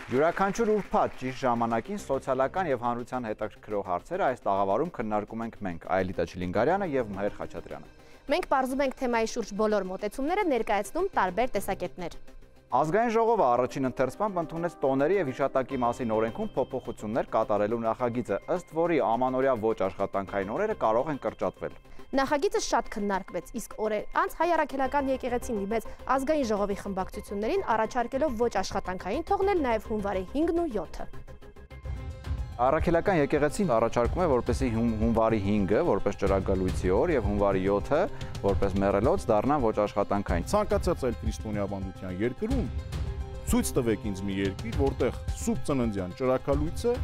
Յուրաքանչյուր ուրբաթ ճիշտ ժամանակին սոցիալական եւ հանրության հետաքրքրող հարցերը այս տաղավարում քննարկում ենք մենք, Այլիտա Չիլինգարյանը եւ Մհեր Խաչատրյանը։ Մենք բարձում ենք թեմայի շուրջ բոլոր մոտեցումները, ներկայացնում տարբեր տեսակետներ։ Ազգային ժողովը առաջին ընթերցմամբ ընդունեց տոների եւ հիշատակի մասին օրենքում փոփոխություններ կատարելու նախագիծը, ըստ որի ամանորյա ոչ աշխատանքային օրերը կարող են կրճատվել։ Նախագիծը շատ քննարկվեց, իսկ օրեր անց հայ առաքելական եկեղեցին դիմեց ազգային ժողովի խմբակցություններին առաջարկելով ոչ աշխատանքային թողնել նաև հունվարի 5-ն ու 7-ը։ Առաքելական եկեղեցին առաջարկում է, որպեսզի հունվարի 5-ը որպես ճրագալույցի օր եւ հունվարի 7-ը որպես մեռելոց դառնան ոչ աշխատանքային։ Ցանկացած այլ քրիստոնեաբանության երկրում ցույց տվեք ինձ մի երկիր, որտեղ սուրբ ծննդյան ճրագալույցը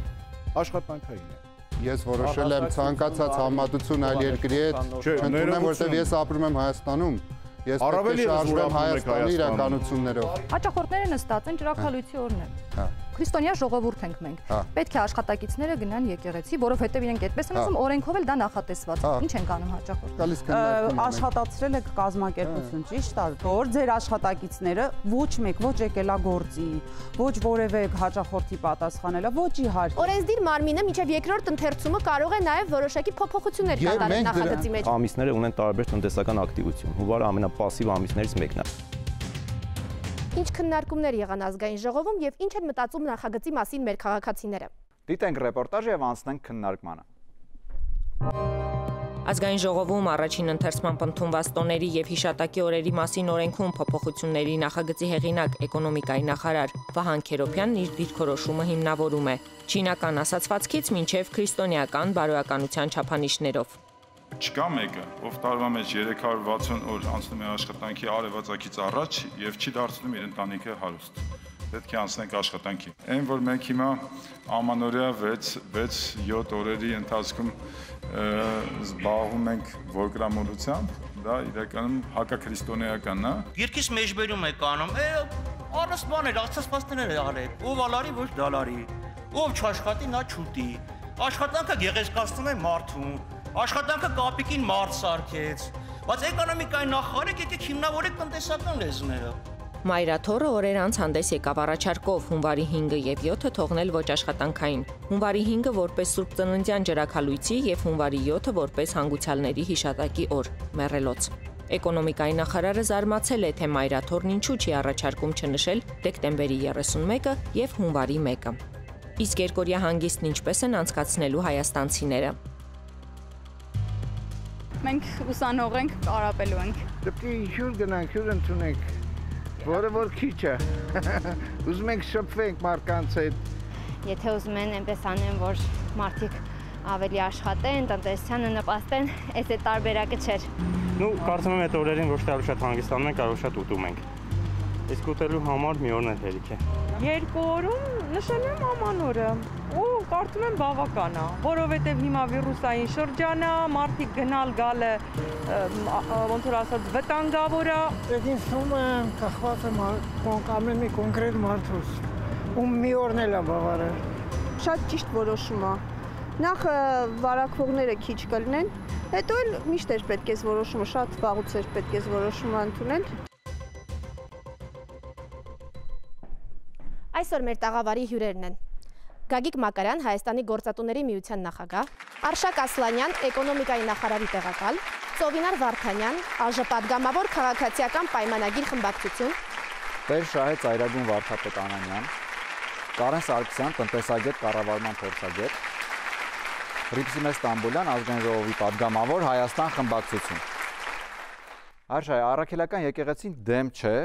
աշխատանքային է։ Ես որոշել եմ ցանկացած համատություն այլ երկրի հետ չընդունեմ, որովհետև ես ապրում եմ Հայաստանում։ Ես պետք է շարժվեմ Հայաստանի իրականություններով։ Հաճախորդները նստած են ճրագալույցի օրն է։ Քրիստոնյա ժողովուրդ ենք մենք։ Պետք է աշխատակիցները գնան եկեղեցի, որովհետև իրենք այդպես են ասում, օրենքով էլ դա նախատեսված է։ Ինչ ենք անում հաճախորդ։ Աշխատացրել եք կազմակերպություն, ճիշտ է, որ ձեր աշխատակիցները ոչ մեկ ոչ եկելա գործի, ոչ որևէ հաճախորդի պատասխանելա, ոչ իհարկե։ Օրենսդիր մարմինը մինչև երկրորդ ընթերցումը կարող է նաև որոշակի փոփոխություններ կատարել նախագծի մեջ։ Ամիսները ունեն տարբեր տնտեսական ակտիվություն։ Հունվարը ամենապասիվ ամիսներից մեկն է։ Ինչ քննարկումներ եղան ազգային ժողովում եւ ինչ են մտածում նախագծի մասին մեր քաղաքացիները։ Դիտենք ռեպորտաժը եւ անցնենք քննարկմանը։ Ազգային ժողովում առաջին ընթերցմամբ ընդունված տոների եւ հիշատակի օրերի մասին օրենքում փոփոխությունների նախագծի հեղինակ էկոնոմիկայի նախարար Վահան Քերոբյանն իր դիրքորոշումը հիմնավորում է չինական ասացվածքից մինչեւ քրիստոնեական բարոյականության չափանիշներով։ Չկա մեկը, ով տարվա մեջ 360 օր անցնում է աշխատանքի արևածագից առաջ եւ չի դարձնում իր ընտանիքը հարուստ։ Պետք է անցնենք աշխատանքի։ Այն որ մենք հիմա ամանորյա 6-7 օրերի ընթացքում զբաղվում ենք որգրամոլությամբ, դա իրականում հակաքրիստոնեական է։ Երկիս մեջբերում է կանում, առանց բաներ, ասացվածքներ արեք, ով ալարի, ոչ դալարի, ով չաշխատի, նա չուտի։ Աշխատանքը գեղեցկացնում է մարդուն, աշխատանքը կապիկին մարդ սարքեց, բայց էկոնոմիկայի նախարարը եկեք հիմնավորեք տնտեսական լեզուները։ Մայրաթորը օրեր անց հանդես եկավ առաջարկով հունվարի 5-ը եւ 7-ը թողնել ոչ աշխատանքային։ Հունվարի 5-ը որպես Սուրբ Ծննդյան ջրաքալույցի եւ հունվարի 7-ը որպես հանգուցյալների հիշատակի օր, մեռելոց։ Էկոնոմիկայի նախարարը զարմացել է, թե Մայրաթորն ինչու չի առաջարկում չնշել դեկտեմբերի 31-ը եւ հունվարի 1-ը։ Իսկ երկօրյա հանգիստն ինչպես են անցկացնելու հայաստանցիները։ Մենք ուսանող ենք, կարապելու ենք։ Պետք է հյուր գնանք, հյուր ընդունենք, որը որ քիչ է։ Ուզում ենք շփվենք մարդկանց հետ։ Եթե ուզում են այնպես անեն, որ մարդիկ ավելի աշխատեն, տնտեսությանը նպաստեն, այս է տարբերակը չէր։ Կարծում եմ այդ օրերին ոչ թե շատ հանգստանում ենք, այլ շատ ուտում ենք։ Իսկ ուտելու համար մի օրն էլ հերիք է։ Երկու օրում նշել եմ ամանորը ու կարծում եմ բավական է, որովհետև հիմա վիրուսային շրջան է, մարդիկ գնալ գալը ոնց որ ասած վտանգավոր է։ Ինձ թվում է կախված է ամեն մի կոնկրետ մարդուց, ում մի օրն էլ է բավարար։ Շատ ճիշտ որոշում է։ Նախ վարակվողները քիչ կլինեն, հետո էլ միշտ էր պետք է որոշումը, շատ վաղուց էր պետք է որոշումը ընդունել։ Այսօր մեր տաղավարի հյուրերն են Գագիկ Մակարյան, Հայաստանի գործատուների միության նախագահ, Արշակ Ասլանյան, էկոնոմիկայի նախարարի տեղակալ, Ծովինար Վարդանյան, ԱԺ քաղաքացիական պայմանագիր խմբակցություն, Տեր Շահե Ծայրագուն Վարդապետ Անանյան, Կարեն Սարգսյան, տնտեսագետ, կառավարման փորձագետ, Ռիփսիմե Ստամբուլյան, ազգային ժողովի падգամավոր, Հայաստան խմբակցություն։ Արշայ, առաքելական եկեղեցին դեմ չէ,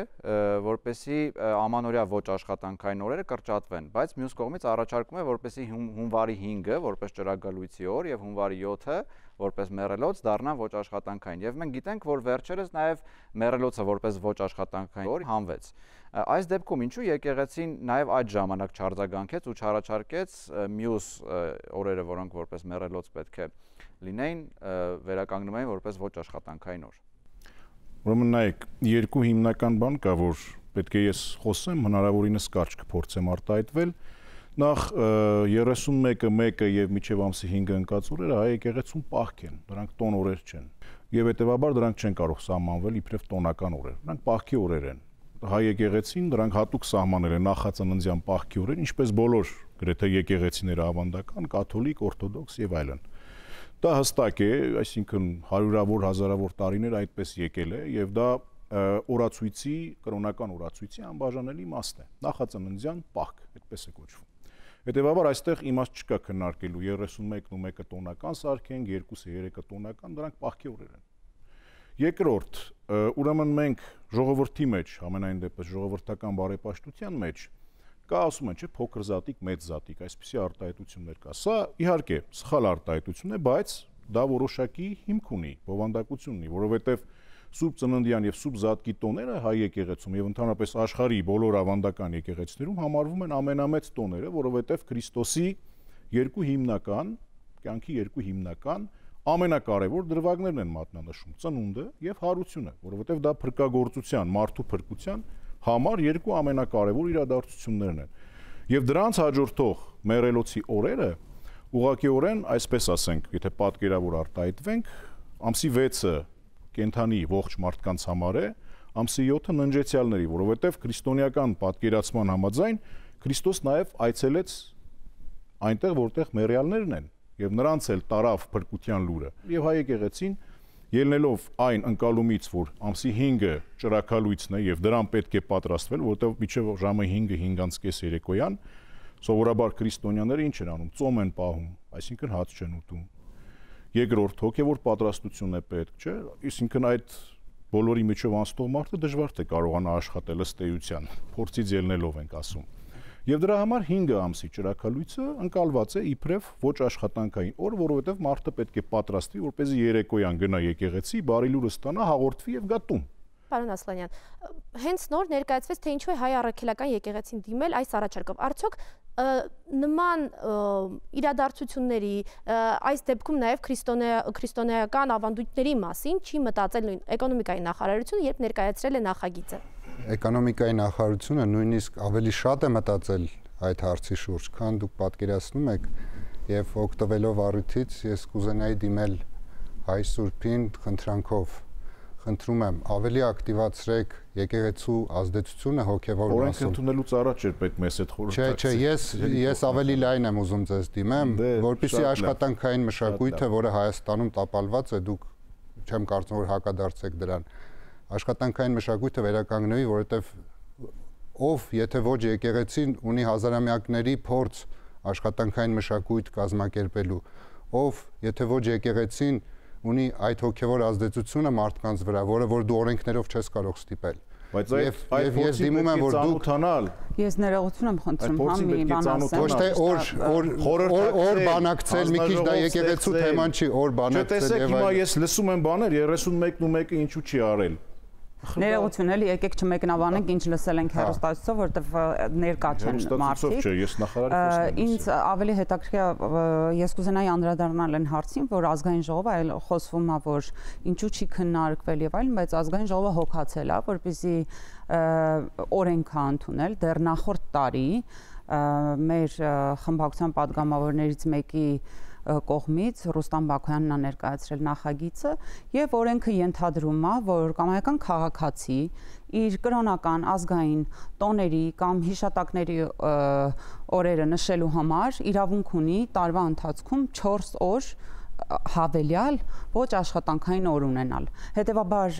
որպեսզի ամանորյա ոչ աշխատանքային օրերը կրճատվեն, բայց մյուս կողմից առաջարկում է, որպեսզի հունվարի 5-ը որպես ճրագալույցի օր եւ հունվարի 7-ը որպես մեռելոց դառնան ոչ աշխատանքային։ Եվ մենք գիտենք, որ վերջերս նաեւ մեռելոցը որպես ոչ աշխատանքային օր հանվեց։ Այս դեպքում ինչու եկեղեցին նաեւ այդ ժամանակ չարձագանքեց ու չառաջարկեց մյուս օրերը, որոնք որպես մեռելոց պետք է լինեին, վերականգնում էին որպես ոչ աշխատանքային օր։ Ուրեմն նայեք, երկու հիմնական բան կա, որ պետք է ես խոսեմ, հնարավորինս կարճ կփորձեմ արտահայտվել։ Նախ 31-ը եւ մինչեւ ամսի 5-ը ընկած օրերը հայ եկեղեցուն պահք են, դրանք տոն օրեր չեն։ Եվ հետեւաբար դրանք չեն կարող սահմանվել իբրև տոնական օրեր։ Դրանք պահքի օրեր են։ հայ եկեղեցին դրանք հատուկ սահմանել են նախածննդյան պահքի օրեր, ինչպես բոլոր գրեթե եկեղեցիները ավանդական, կաթոլիկ, օրթոդոքս եւ այլն։ Դա հստակ է, այսինքն հարյուրավոր, հազարավոր տարիներ այդպես եկել է եւ դա օրացույցի, կրոնական օրացույցի անբաժանելի մասն է։ Նախածննդյան պահք, այդպես է կոչվում։ Հետևաբար այստեղ իմաստ չկա քննարկելու 31-ն ու 1-ը տոնական սարք են, 2-ը 3-ը տոնական, դրանք պահքի օրեր են։ Երկրորդ, ուրեմն մենք ժողովրդի մեջ, ամենայն դեպս ժողովրդական բարեպաշտության մեջ կա ասում են, չէ, փոքր զատիկ, մեծ զատիկ, այսպիսի արտահայտություններ կա։ Սա իհարկե սխալ արտահայտություն է, բայց դա որոշակի հիմք ունի, բովանդակություն ունի, որովհետև Սուրբ Ծննդյան եւ Սուրբ Զատկի տոները հայ եկեղեցում եւ ընդհանրապես աշխարհի բոլոր ավանդական եկեղեցիներում համարվում են ամենամեծ տոները, որովհետև Քրիստոսի կյանքի երկու հիմնական ամենակարևոր դրվագներն են մատնանշում՝ ծնունդը եւ հարությունը, որովհետեւ դա փրկagorցության, մարդու փրկության համար երկու ամենակարևոր իրադարձություններն են։ Եվ դրանց հաջորդող մեռելոցի օրերը ուղղակիորեն, այսպես ասենք, եթե պատկերավոր արտահայտվենք, ամսի 6-ը կենթանի ողջ մարդկանց համար է, ամսի 7-ը ննջեցյալների, որովհետեւ քրիստոնեական պատկերացման համաձայն Քրիստոս նաեւ այցելեց այնտեղ, որտեղ մեռյալներն են, եւ նրանց էլ տարավ փրկության լուրը։ Եվ հայ եկեղեցին ելնելով այն ընկալումից, որ ամսի 5-ը ճրաքալույցն է եւ դրան պետք է պատրաստվել, որովհետեւ մինչեւ ժամը 5-ը 5:30 երեկոյան սովորաբար քրիստոնյաները ինչ են անում, ծոմ են պահում, այսինքն հաց չեն ուտում։ Երկրորդ հոգեվոր պատրաստություն է պետք, չէ՞, այսինքն այդ բոլորի միջով անցնող մարդը դժվար թե կարողանա աշխատել ըստ էության, փորձից ելնելով ենք ասում։ Եվ դրա համար 5 ամսի ճրաքալույցը ընկալված է իբրև ոչ աշխատանքային օր, որովհետև մարդը պետք է պատրաստվի, որպեսզի երեկոյան գնա եկեղեցի, բարի լուրը ստանա, հաղորդվի եւ գա տուն։ Պարոն Ասլանյան, հենց նոր ներկայացվեց, թե ինչու է հայ առաքելական եկեղեցին դիմել այս առաջարկով։ Արդյոք նման իրադարձությունների, այս դեպքում նաև քրիստոնեական ավանդույթների մասին չի մտածել նույն էկոնոմիկայի նախարարությունը, երբ ներկայացրել է նախագիծը։ Էկոնոմիկայի նախարարությունը նույնիսկ ավելի շատ է մտածել այդ հարցի շուրջ, քան դուք պատկերացնում եք, եւ օգտվելով առիթից ես կուզենայի դիմել հայ Սուրբին խնդրանքով, խնդրում եմ ավելի ակտիվացրեք եկեղեցու ազդեցությունը հոգեվոր մասում։ Օրենք ընդունելուց առաջ էր պետք մեզ այդ խորհրդակցել։ Չէ, ես ավելի լայն եմ ուզում ձեզ դիմեմ, որպեսզի աշխատանքային մշակույթը, որը Հայաստանում տապալված է, դուք չեմ կարծում որ հակադարձեք դրան։ Աշխատանքային մշակույթը վերականգնվի, որովհետև ով, եթե ոչ եկեղեցին ունի հազարամյակների փորձ աշխատանքային մշակույթ կազմակերպելու, ով, եթե ոչ եկեղեցին ունի այդ հոգևոր ազդեցությունը մարդկանց վրա, որը որ դու օրենքներով չես կարող ստիպել։ Բայց այդ ես դիմում եմ որ դուք ես ներողություն եմ խնդրում մի բան ասեմ։ Ոչ թե օր բանակցել, մի քիչ դա եկեղեցու թեման չի, օր բանակցել եւ այլն։ Չէ, տեսեք, հիմա ես լսում եմ բաներ 31-ն ու 1-ը ինչու չի արել։ Ներողություն էլի, եկեք չմեկնաբանենք ինչ լսել ենք հեռուստացույցով, որովհետև ներկա չեն մարդիկ։ Ես նախարարի Ինձ ավելի հետաքրքիր ես կուզենայի անդրադառնալ այն հարցին, որ ազգային ժողովը այլ խոսվում է, որ ինչու չի քննարկվել եւ այլն, բայց ազգային ժողովը հոգացել է, որպեսզի օրենք է ընդունել դեռ նախորդ տարի մեր խմբակցության падգամավորներից մեկի կողմից Ռուստամ Բաքոյանն է ներկայացրել նախագիծը եւ օրենքը ենթադրում է, որ կամայական քաղաքացի իր կրոնական ազգային տոների կամ հիշատակների օրերը նշելու համար իրավունք ունի տարվա ընթացքում 4 օր հավելյալ ոչ աշխատանքային օր ունենալ։ Հետևաբար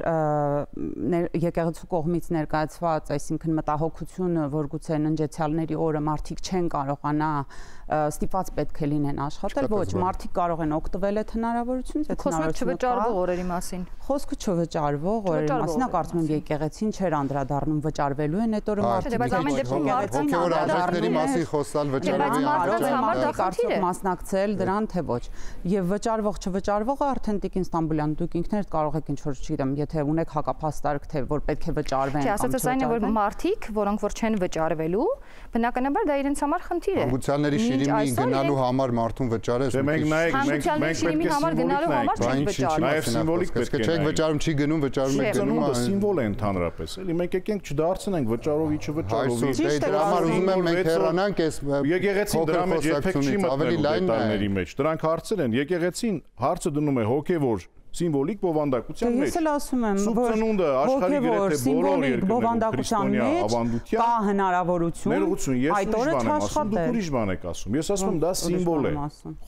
եկեղեցու կողմից ներկայացված, այսինքն մտահոգությունը, որ գուցե ննջեցյալների օրը մարդիկ չեն կարողանա ստիպված պետք է լինեն աշխատել, ոչ, մարդիկ կարող են օգտվել այդ հնարավորությունից, այդ չվճարվող օրերի մասին։ Խոսքը չվճարվող օրերի մասին, կարծում եմ եկեղեցին չէր անդրադառնում վճարվելու են այդ օրը մարդիկ։ Բայց ամեն դեպքում հոգևոր արժեքների մասին խոսալ վճարվի արդյոք մասնակցել դրան թե ոչ։ Եվ վճարվող չվճարվողը արդեն Տիկին Ստամբուլյան դուք ինքներդ կարող եք ինչ որ չգիտեմ, եթե ունեք հակափաստարկ թե որ պետք է վճարվեն կամ չվճարվեն։ Չէ, ասած այն է որ մարդիկ, որոնք որ չեն վճարվելու, բնականաբար դա իրենց համար խնդիր է։ Հանգուցյալների շիրիմի գնալու համար մարդուն վճարես։ Մենք շիրիմի համար գնալու համար չենք վճարում։ Նաև սիմվոլիկ պետք է։ Չեք վճարում, չի գնում, վճարում եք գնում։ Դա սիմվոլ է ընդհանրապես, էլի մենք եկենք չդարձնենք վճարովի չվճարովի։ Դրա համար ուզում եմ մենք հեռանանք այս եկեղեցին դրա մեջ երբեք չի մտնել դետալների մեջ։ Դրանք հարցեր են, եկեղեցին հարցը դնում է հոգևոր Սիմվոլիկ բովանդակության մեջ։ Ես էլ ասում եմ, որ ծնունդը աշխարհի գրեթե բոլոր երկրներում քրիստոնյա կա հնարավորություն այդ օրը աշխատել։ Դուք ուրիշ բան եք ասում։ Ես ասում եմ դա սիմվոլ է,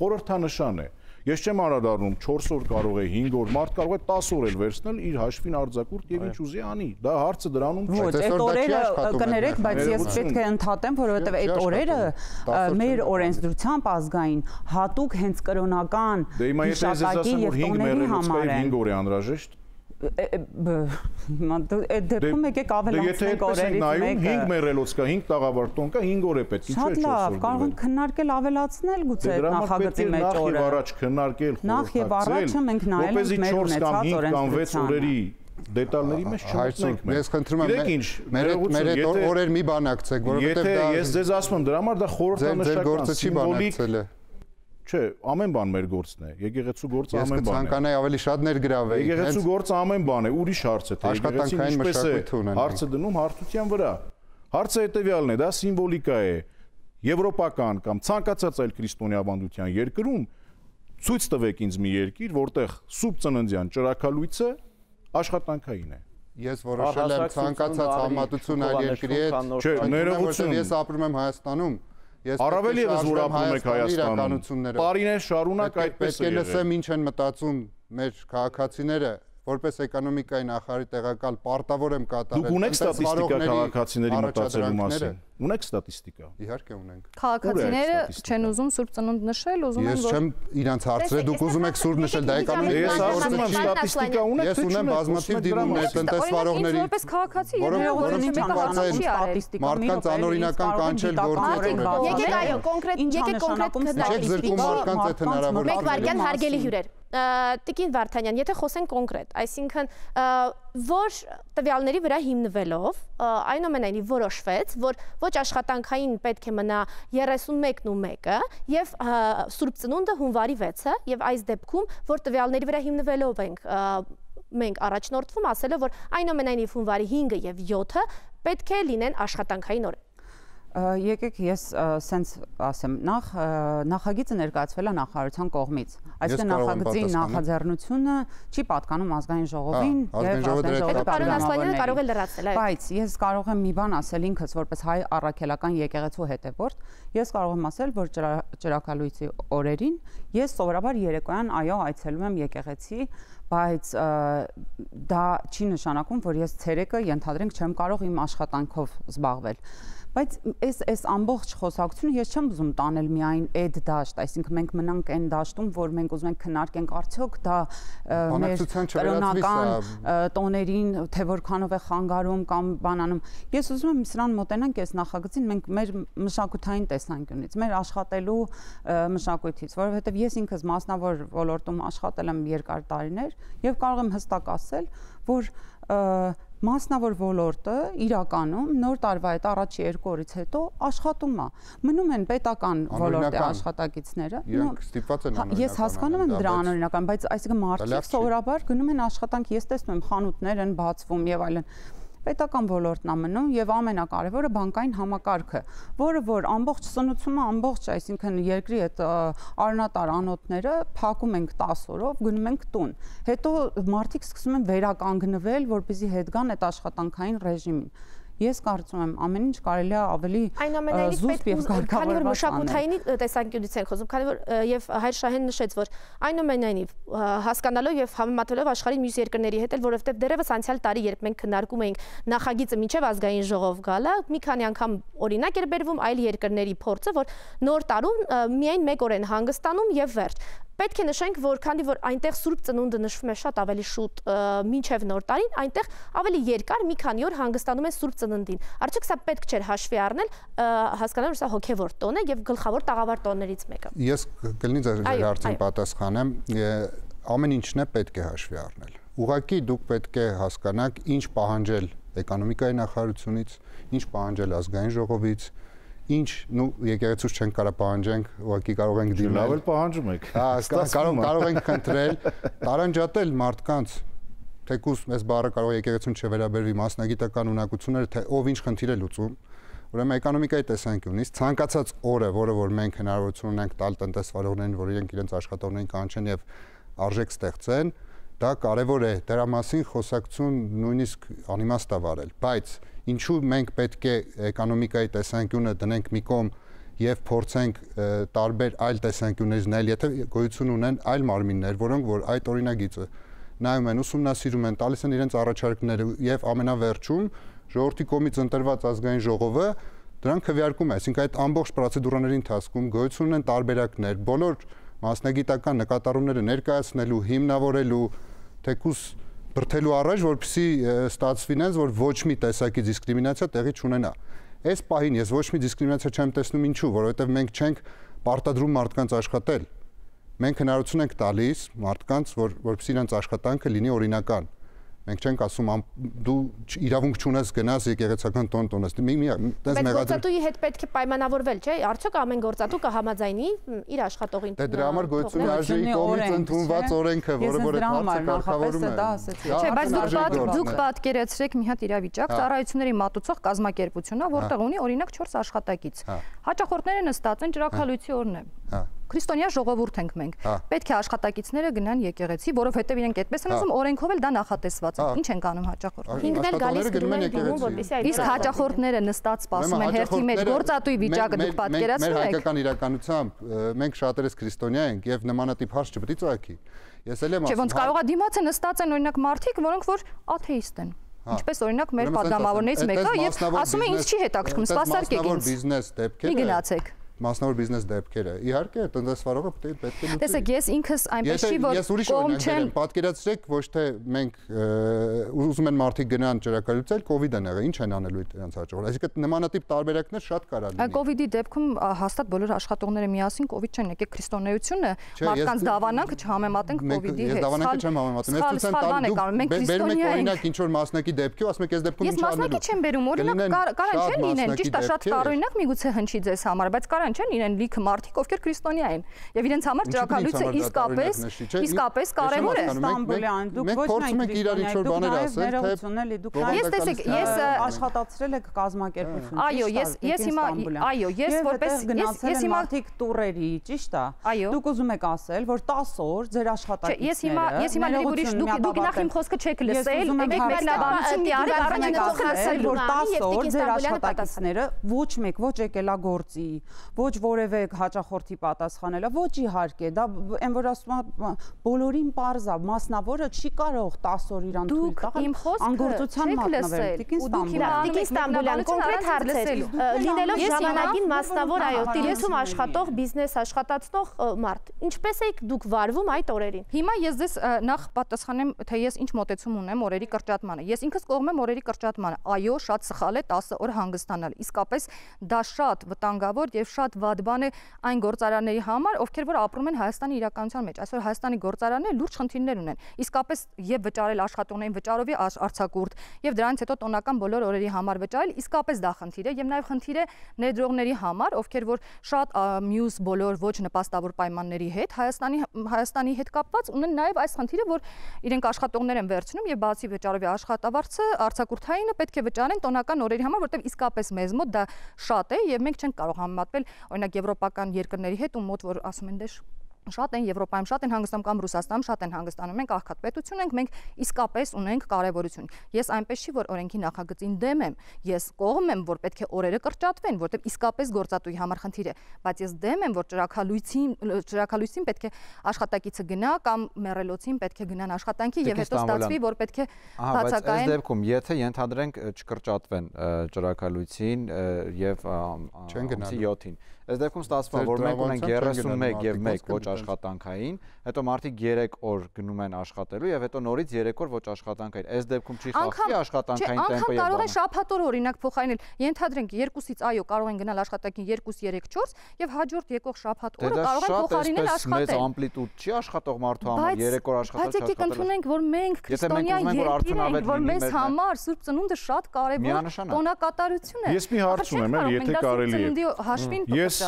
խորհրդանշան է։ Ես չեմ անդրադառնում 4 օր կարող է 5 օր, մարդ կարող է 10 օր էլ վերցնել իր հաշվին արձակուրդ եւ ինչ ուզի անի։ Դա հարցը դրանում չէ։ Ոչ, այդ օրերը կներեք, բայց ես պետք է ընդհատեմ, որովհետեւ այդ օրերը մեր օրենսդրությամբ ազգային հատուկ հենց կրոնական հիշատակի եւ տոների համար են։ 5 օր է անհրաժեշտ։ Այդ դեպքում եկեք ավելացնենք օրերից մեկը։ 5 մեռելոց կա, 5 տաղավարտոն կա, 5 օր է պետք, ինչու է 4 օր։ Շատ լավ, կարող ենք քննարկել ավելացնել գուցե այդ նախագծի մեջ օրը։ Նախ եւ առաջ քննարկել, նախ եւ առաջը մենք նայել ենք մեր ունեցած օրենսդրությանը։ Դետալների մեջ չմտնենք մենք։ Ես խնդրում եմ մեր այդ օրեր մի բանակցեք, որովհետեւ դա ես ձեզ ասում եմ, դրա համար դա խորհրդանշական սիմվոլիկ Չէ, ամեն բան մեր գործն է։ Եկեղեցու գործը ամեն բան է։ Ես կցանկանայի ավելի շատ ներգրավել։ Եկեղեցու գործը ամեն բան է, ուրիշ հարց է, թե աշխատանքային մշակույթ ունեն։ Հարցը դնում հարթության վրա։ Հարցը հետեւյալն է, դա սիմվոլիկա է։ Եվրոպական կամ ցանկացած այլ քրիստոնեավանդության երկրում ցույց տվեք ինձ մի երկիր, որտեղ սուրբ ծննդյան ճրագալույցը աշխատանքային է։ Ես որոշել եմ ցանկացած համատություն այլ երկրի հետ։ Չէ, ներողություն։ Ես ապրում եմ Հայաստանում։ Առավել եւս որ ապրում եք Հայաստանում։ Տարիներ շարունակ այդպես է եղել։ Պետք է լսեմ ինչ են մտածում մեր քաղաքացիները, որպես էկոնոմիկայի նախարարի տեղակալ պարտավոր եմ կատարել։ Դուք ունեք ստատիստիկա քաղաքացիների մտածելու մասին։ Ունեք ստատիստիկա։ Իհարկե ունենք։ Քաղաքացիները չեն ուզում սուրբ ծնունդ նշել, ուզում են որ Ես չեմ իրանց հարցրել, դուք ուզում եք սուրբ նշել, դա էկոնոմիկայի Ես ասում եմ ստատիստիկա ունեք, ես ունեմ բազմաթիվ դիմումներ տնտեսվարողների, որպես քաղաքացի մարդկանց անօրինական կանչել գործի։ Եկեք այո, կոնկրետ մարդկանց այդ հնարավորությունը։ Մեկ վարքյան հարգելի հյուրեր։ Տիկին Վարդանյան, եթե խոսենք կոնկրետ, այսինքն որ տվյալների վրա հիմնվելով այնուամենայնիվ որոշվեց, որ ոչ աշխատանքային պետք է մնա 31-ն ու 1-ը եւ Սուրբ Ծնունդը հունվարի 6-ը եւ այս դեպքում որ տվյալների վրա հիմնվելով մենք առաջնորդվում ասելով որ այնուամենայնիվ հունվարի 5-ը եւ 7-ը պետք է լինեն աշխատանքային օր։ Եկեք ես սենց ասեմ, նախագիծը ներկայացվել է նախարարության կողմից։ Այսինքն նախագծի նախաձեռնությունը չի պատկանում ազգային ժողովին եւ ազգային կարող է լրացնել։ Բայց ես կարող եմ մի բան ասել ինքս որպես հայ առաքելական եկեղեցու հետևորդ, ես կարող եմ ասել, որ ճրագալույցի օրերին ես սովորաբար երեկոյան այո այցելում եմ եկեղեցի, բայց դա չի նշանակում, որ ես ցերեկը ենթադրենք չեմ կարող իմ աշխատանքով զբաղվել։ Բայց այս ամբողջ խոսակցությունը ես չեմ ուզում տանել միայն այդ դաշտ, այսինքն մենք մնանք այն դաշտում, որ մենք ուզում ենք քննարկենք արդյոք դա մեր կրոնական տոներին թե որքանով է խանգարում կամ բանանում։ Ես ուզում եմ սրան մոտենանք այս նախագծին մենք մեր մշակութային տեսանկյունից, մեր աշխատելու մշակույթից, որովհետև ես ինքս մասնավոր ոլորտում աշխատել եմ երկար տարիներ եւ կարող եմ հստակ ասել, որ մասնավոր ոլորտը իրականում նոր տարվա այդ առաջի 2 օրից հետո աշխատում է։ Մնում են պետական ոլորտի աշխատակիցները։ Ես հասկանում եմ դրա անօրինական, բայց այսինքն մարդիկ սովորաբար գնում են աշխատանք, ես տեսնում եմ խանութներ են բացվում եւ այլն։ Պետական ոլորտն է մնում եւ ամենակարևորը բանկային համակարգը, որը որ ամբողջ սնուցումը, ամբողջ, այսինքն երկրի այդ արյունատար անոթները փակում ենք 10 օրով, գնում ենք տուն։ Հետո մարդիկ սկսում են վերականգնվել, որպեսզի հետ գան այդ աշխատանքային ռեժիմին։ Ես կարծում եմ ամեն ինչ կարելի է ավելի զուսպ եւ կարգավորված մշակութային տեսանկյունից են խոսում, քանի որ եւ Հայր Շահեն նշեց, որ այնուամենայնիվ հասկանալով եւ համեմատելով աշխարհի մյուս երկրների հետ, որովհետեւ դեռևս անցյալ տարի երբ մենք քննարկում էինք նախագիծը մինչեւ ազգային ժողով գալը, մի քանի անգամ օրինակ էր բերվում այլ երկրների փորձը, որ նոր տարում միայն 1 օր են հանգստանում եւ վերջ։ Պետք է նշենք, որ քանի որ այնտեղ Սուրբ Ծնունդը նշվում է շատ ավելի շուտ մինչև նոր տարին, այնտեղ ավելի երկար մի քանի օր հանգստանում են Սուրբ Ծննդին։ Արդյոք սա պետք չէր հաշվի առնել, հասկանալ, որ սա հոգևոր տոն է եւ գլխավոր տաղավար տոններից մեկը։ Ես կլինի ձեր հարցին պատասխանեմ, ամեն ինչն է պետք է հաշվի առնել։ Ուղղակի դուք պետք է հասկանաք, ինչ պահանջել էկոնոմիկայի նախարարությունից, ինչ պահանջել ազգային ժողովից, ինչ եկեղեցուց չենք կարող պահանջենք, ուղղակի կարող ենք դիմել։ Լավ էլ պահանջում եք։ Կարող ենք խնդրել, տարանջատել մարդկանց, թեկուզ այս բառը կարող եկեղեցուն չվերաբերվի մասնագիտական ունակությունները, թե ով ինչ խնդիր է լուծում։ Ուրեմն էկոնոմիկայի տեսանկյունից ցանկացած օրը, որը որ մենք հնարավորություն ունենք տալ տնտեսվարողներին, որ իրենք իրենց աշխատողներին կանչեն եւ արժեք ստեղծեն, դա կարևոր է, դրա մասին խոսակցություն նույնիսկ անիմաստ է վարել, բայց ինչու մենք պետք է էկոնոմիկայի տեսանկյունը դնենք մի կողմ եւ փորձենք տարբեր այլ տեսանկյուններից նայել, եթե գոյություն ունեն այլ մարմիններ, որոնք որ այդ օրինագիծը նայում են, ուսումնասիրում են, տալիս են իրենց առաջարկները եւ ամենավերջում ժողովրդի կողմից ընտրված ազգային ժողովը դրանք քվեարկում է, այսինքն այդ ամբողջ պրոցեդուրաների ընթացքում գոյություն ունեն տարբերակներ, բոլոր մասնագիտական նկատառումները ներկայացնելու, հիմնավորելու, թեկուզ բրթելու առաջ, որպեսզի ստացվի նենց, որ ոչ մի տեսակի դիսկրիմինացիա տեղի չունենա։ Այս պահին ես ոչ մի դիսկրիմինացիա չեմ տեսնում, ինչու, որովհետև մենք չենք պարտադրում մարդկանց աշխատել։ Մենք հնարավորություն ենք տալիս մարդկանց, որպեսզի իրենց աշխատանքը լինի օրինական։ Մենք չենք ասում դու իրավունք չունես գնաս եկեղեցական տոն տոնես։ Բայց գործատուի հետ պետք է պայմանավորվել, չէ՞։ Արդյոք ամեն գործատու կհամաձայնի իր աշխատողին։ Դե դրա համար գոյություն է ԱԺ-ի կողմից ընդունված օրենքը, որը որ այդ հարցը կարգավորում է։ Չէ, բայց դուք պատկերացրեք մի հատ իրավիճակ, ծառայությունների մատուցող կազմակերպությունն է, որտեղ ունի օրինակ 4 աշխատակից։ Հաճախորդները նստած են ճրագալույցի օրն է։ Քրիստոնյա ժողովուրդ ենք մենք։ Պետք է աշխատակիցները գնան եկեղեցի, որովհետև իրենք այդպես են ասում, օրենքով էլ դա նախատեսված է։ Ինչ են կանում հաճախորդները։ Ինքն էլ գալիս գնում են որպեսզի այդ։ Իսկ հաճախորդները նստած սպասում են հերթի մեջ գործատուի վիճակը դուք պատկերացնում եք։ Մեր հայկական իրականությամբ մենք շատերս քրիստոնյա ենք եւ նմանատիպ հարց չպետք է ծագի։ Ես էլ եմ ասում։ Չէ, ոնց կարող է դիմացը նստած են օրինակ մարդիկ, որոնք որ աթեիստ են։ Ինչպես օրինակ մեր падգամավորներից մեկը եւ ասում է ինձ չի հետաքրքրում, սպասարկեք ինձ։ Բիզնես դեպքերը։ Մի գնացեք։ Մասնավոր բիզնես դեպքերը։ Իհարկե, տնտեսվարողը պետք է լուծի։ Տեսեք, ես ինքս այնպես չի որ կողմ չեմ, պատկերացրեք, ոչ թե մենք ուզում են մարդիկ գնան ճրագալույցել, կոവിഡ്-ն եղել, ինչ են անելու իրենց հաջողել։ Այսինքն նմանատիպ տարբերակներ շատ կարա լինի։ Կոവിഡ്ի դեպքում հաստատ բոլոր աշխատողները միասին կոവിഡ് չեն եկել քրիստոնեությունը, մարդկանց դավանանքը չհամեմատենք կոവിഡ്ի հետ։ Ես դավանանքը չեմ համեմատում։ Ես ցույց եմ տալու մենք քրիստոնյա ենք։ Օրինակ ինչ որ մասնակի դեպքի, ասում եք, այս դեպքում ինչ անելու։ Ես մասնակի չեմ բերում, օրինակ կարան չեն լինեն, ճիշտ է, շատ տարօրինակ միգուցե հնչի ձեզ համար, բայց կարան չեն իրեն լիքը մարդիկ, ովքեր քրիստոնյա են, եւ իրենց համար ճրագալույցը իսկապես կարեւոր է։ Ստամբուլյան, դուք ոչ միայն իրար ինչ որ բաներ ասել, թե ես տեսեք, ես աշխատացրել եք կազմակերպություն։ Այո, ես որպես ես հիմա մարդիկ տուրերի, ճիշտ է։ Դուք ուզում եք ասել, որ 10 օր ձեր աշխատակիցները։ Ես հիմա ուրիշ դուք նախ իմ խոսքը չեք լսել, եկեք մեկնաբանություն դիարեք առաջին խոսքը որ 10 օր ձեր աշխատակիցները ոչ մեկ ոչ եկելա գործի, ոչ որևէ հաճախորդի պատասխանելը, ոչ իհարկե, դա այն որ ասում է բոլորին պարզ է, մասնավորը չի կարող 10 օր իրան թույլ տալ անգործության մատնվել։ Տիկին Ստամբուլյան, կոնկրետ հարցեր, լինելով ժամանակին մասնավոր այո, տիրույթում աշխատող բիզնես աշխատացնող մարդ, ինչպես եք դուք վարվում այդ օրերին։ Հիմա ես ձեզ նախ պատասխանեմ, թե ես ինչ մոտեցում ունեմ օրերի կրճատմանը։ Ես ինքս կողմ եմ օրերի կրճատմանը։ Այո, շատ սխալ է 10 օր հանգստանալ։ Իսկապես դա շատ վտանգավոր եւ շատ վատ բան է այն գործարանների համար, ովքեր որ ապրում են Հայաստանի իրականության մեջ։ Այսօր Հայաստանի գործարանները լուրջ խնդիրներ ունեն։ Իսկապես եւ վճարել աշխատողներին վճարովի արձակուրդ եւ դրանից հետո տոնական բոլոր օրերի համար վճարել, իսկապես դա խնդիր է եւ նաեւ խնդիր է ներդրողների համար, ովքեր որ շատ մյուս բոլոր ոչ նպաստավոր պայմանների հետ Հայաստանի հետ կապված ունեն նաեւ այս խնդիրը, որ իրենք աշխատողներ են վերցնում եւ բացի վճարովի աշխատավարձը արձակուրդայինը պետք է վճարեն տոնական օրերի համար, որտեղ իսկապես մեզ մոտ դա շատ է եւ մենք չենք կարող համեմատվել օրինակ եվրոպական երկրների հետ ու մոտ որ ասում են դե շատ են Եվրոպայում, շատ են հանգստանում կամ Ռուսաստանում շատ են հանգստանում, մենք աղքատպետություն ենք, մենք իսկապես ունենք կարևորություն։ Ես այնպես չի, որ օրենքի նախագծին դեմ եմ, ես կողմ եմ, որ պետք է օրերը կրճատվեն, որտեղ իսկապես գործատուի համար խնդիր է, բայց ես դեմ եմ, որ ճրագալույցին պետք է աշխատակիցը գնա կամ մեռելոցին պետք է գնան աշխատանքի եւ հետո ստացվի, որ պետք է բացակայեն։ Այս դեպքում, եթե ենթադրենք չկրճատվեն ճրագալույցին եւ 7-ին, այս դեպքում ստացվում է, որ մենք ունենք 31 եւ 1 ոչ աշխատանքային, հետո մարդիկ 3 օր գնում են աշխատելու եւ հետո նորից 3 օր ոչ աշխատանքային։ Այս դեպքում չի խախտի աշխատանքային տեմպը եւ կարող են շաբաթօր օրինակ փոխարինել։ Ենթադրենք 2-ից այո կարող են գնալ աշխատանքին 2, 3, 4 եւ հաջորդ եկող շաբաթ օրը կարող են փոխարինել աշխատել։ Մեծ ամպլիտուդ չի աշխատող մարդու համար 3 օր աշխատած Բայց եկեք ընդունենք, որ մենք քրիստոնյա երկիր ենք, որ մեզ համար Սուրբ Ծնունդը շատ կարեւոր տոնակատարություն է։ Ես մի հարց ունեմ, եթե կարելի է։ Ես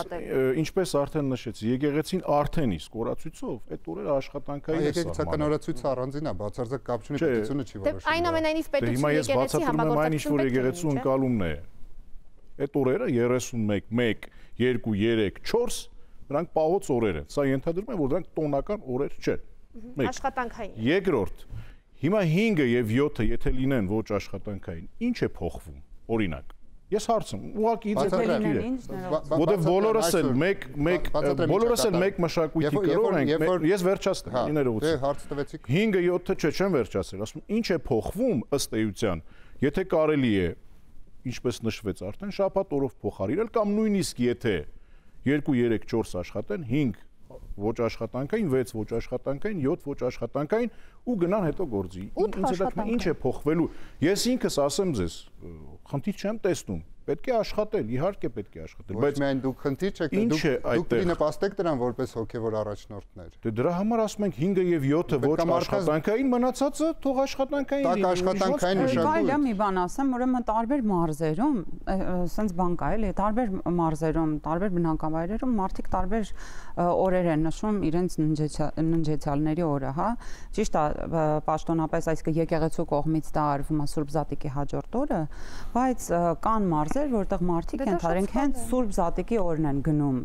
ինչպես արդեն նշեցի, եկեղեցին արդեն իսկ օրացույցով այդ օրերը աշխատանքային է սահմանում։ Եկեղեցական օրացույցը առանձին է, բացարձակ կապ չունի, պետությունը չի որոշում։ Այնուամենայնիվ պետությունը եկեղեցի համագործակցություն պետք է ունենա։ Հիմա ես բացատրում եմ այն, ինչ որ եկեղեցու ընկալումն է։ Այդ օրերը 31, 1, 2, 3, 4 դրանք պահոց օրեր են։ Սա ենթադրում է, որ դրանք տոնական օրեր չեն։ Աշխատանքային։ Երկրորդ, հիմա 5-ը եւ 7-ը եթե լինեն ոչ աշխատանքային, ինչ է փոխվում։ Օրինակ, ես հարցում, ուղղակի ինձ հետաքրքիր է։ Որտեւ բոլորս էլ մեկ մշակույթի կրող ենք, ես վերջացնեմ, ներողություն։ Դե հարց տվեցիք։ 5-ը 7-ը չեմ վերջացրել, ասում ինչ է փոխվում ըստ էության, եթե կարելի է, ինչպես նշվեց արդեն, շաբաթ օրով փոխարինել կամ նույնիսկ եթե 2, 3, 4 աշխատեն, 5 ոչ աշխատանքային, 6 ոչ աշխատանքային, 7 ոչ աշխատանքային ու գնան հետո գործի։ Ինձ հետաքրքրում ինչ է փոխվելու։ Ես ինքս ասեմ ձեզ, խնդիր չեմ տեսնում։ Պետք է աշխատել, իհարկե պետք է աշխատել, բայց միայն դուք խնդիր չեք, դուք պիտի նպաստեք դրան որպես հոգևոր առաջնորդներ։ Դե դրա համար ասում ենք 5-ը եւ 7-ը ոչ աշխատանքային, մնացածը թող աշխատանքային լինի։ Տակ աշխատանքային մշակույթ։ Մի բան ասեմ, ուրեմն տարբեր մարզերում, ասենց բան կա էլի, տարբեր մարզերում, տարբեր բնակավայրերում մարդիկ տարբեր օրեր են նշում իրենց ննջեցյալների օրը, հա։ Ճիշտ է, պաշտոնապես այսինքն եկեղեցու կողմից դա արվում է Սուրբ Զատիկի հաջորդ օրը, բայց կան մարզեր, որտեղ մարդիկ ընդհանրենք հենց Սուրբ Զատիկի օրն են գնում,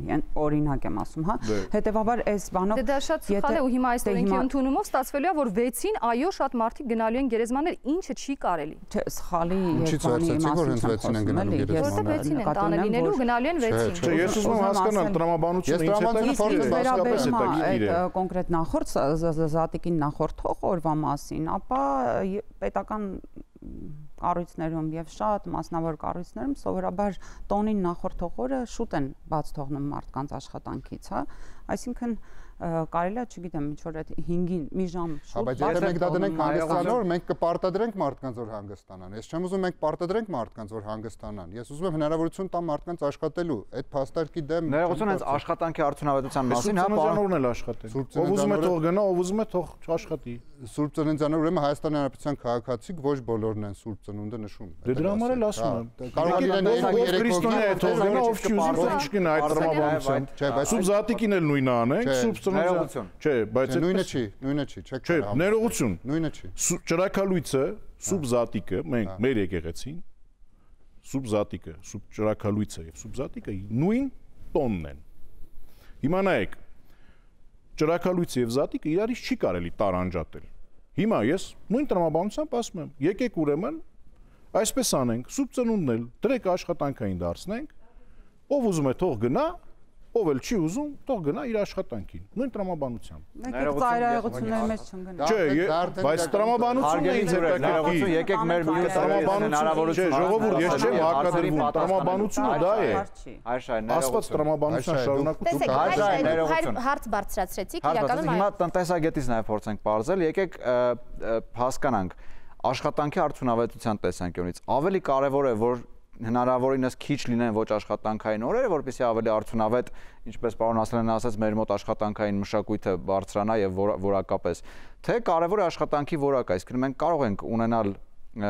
օրինակ եմ ասում, հա։ Հետևաբար այս բանով դա շատ սխալ է ու հիմա այս օրենքի ընդունումով ստացվելու է, որ 6-ին այո շատ մարդիկ գնալու են գերեզմաններ, ինչը չի կարելի։ Չէ, սխալի եւ բանի իմաստով։ Որտեղ 6-ին են տանը լինելու ու գնալու են 6-ին։ Չէ, ես ուզում եմ հասկանալ տրամաբանությունը այդ կոնկրետ նախորդ Զատիկին նախորդող օրվա մասին, ապա պետական կառույցներում եւ շատ մասնավոր կառույցներում սովորաբար տոնին նախորդող օրը շուտ են բաց թողնում մարդկանց աշխատանքից, հա, այսինքն կարելի է, չգիտեմ, ինչ որ այդ 5-ին մի ժամ շուտ։ Բայց եթե մենք դա դնենք հանգստանալ, մենք կպարտադրենք մարդկանց որ հանգստանան։ Ես չեմ ուզում մենք պարտադրենք մարդկանց որ հանգստանան։ Ես ուզում եմ հնարավորություն տամ մարդկանց աշխատելու։ Այդ փաստարկի դեմ ներողություն հենց աշխատանքի արդյունավետության մասին, հա, ծննդյանորն էլ աշխատել։ Ով ուզում է թող գնա, ով ուզում է թող աշխատի։ Սուրբ ծննդյանոր ուրեմն Հայաստանի Հանրապետության քաղաքացիք ոչ բոլորն են Սուրբ ծնունդը նշում։ Դե դրա համար էլ ասում եմ։ Կարող է լինել 2-3 քրիստոնյա է թող գնա, ով չի ուզում թող չգնա այդ տրամաբանությամբ։ Չէ, բայց Սուրբ Զատիկին էլ նույնը անենք, Սուրբ Ներողություն։ Չէ, բայց նույնը չի, չեք Չէ, ներողություն։ Նույնը չի։ Ճրակալույցը, Սուրբ Զատիկը, մենք մեր եկեղեցին, Սուրբ Զատիկը, Սուրբ Ճրակալույցը եւ Սուրբ Զատիկը նույն տոնն են։ Հիմա նայեք, Ճրակալույցը եւ Զատիկը իրարից չի կարելի տարանջատել։ Հիմա ես նույն տրամաբանությամբ ասում եմ, եկեք ուրեմն այսպես անենք, Սուրբ ծնունդն էլ դրեք աշխատանքային դարձնենք, ով ուզում է թող գնա, ով էլ չի ուզում, թող գնա իր աշխատանքին, նույն տրամաբանությամբ։ Եկեք ծայրահեղությունների մեջ չընկնենք։ Չէ, բայց տրամաբանությունը ինձ հետաքրքիր։ Եկեք մեր հնարավորություն, ժողովուրդ, ես չեմ հակադրվում, տրամաբանությունը դա է։ Ասված տրամաբանության շարունակություն։ Հարց բարձրացրեցիք, իրականում հիմա տնտեսագետից նաև փորձենք բարձել, եկեք հասկանանք աշխատանքի արդյունավետության տեսանկյունից ավելի կարևոր է, որ հնարավորինս քիչ լինեն ոչ աշխատանքային օրերը, որպեսզի ավելի արդյունավետ, ինչպես պարոն Ասլանյանն ասաց, մեր մոտ աշխատանքային մշակույթը բարձրանա եւ որակապես, թե կարևոր է աշխատանքի որակը, այսինքն մենք կարող ենք ունենալ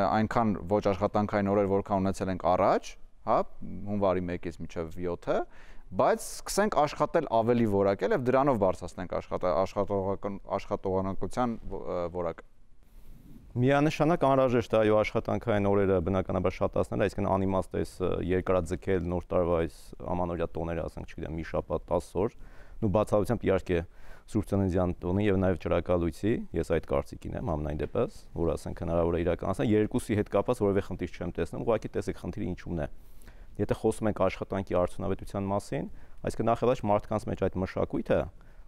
այնքան ոչ աշխատանքային օրեր, որքան ունեցել ենք առաջ, հա, հունվարի 1-ից մինչև 7-ը, բայց սկսենք աշխատել ավելի որակել եւ դրանով բարձրացնենք աշխատողականության որակը։ Միանշանակ անհրաժեշտ է այո աշխատանքային օրերը բնականաբար շատացնել, այսինքն անիմաստ է երկարաձգել նոր տարվա այս ամանորյա տոները, ասենք, չգիտեմ, մի շաբաթ 10 օր, ու բացառությամբ իհարկե Սուրբ Ծննդյան տոնի եւ նաեւ Ճրակալույցի, ես այդ կարծիքին եմ համնայն դեպս, որ ասենք հնարավոր է իրականացնել, երկուսի հետ կապված որևէ խնդիր չեմ տեսնում, ուղղակի տեսեք խնդիրը ինչումն է։ Եթե խոսում ենք աշխատանքի արդյունավետության մասին, այսինքն նախ առաջ մարդկանց մեջ այդ մշակույթը,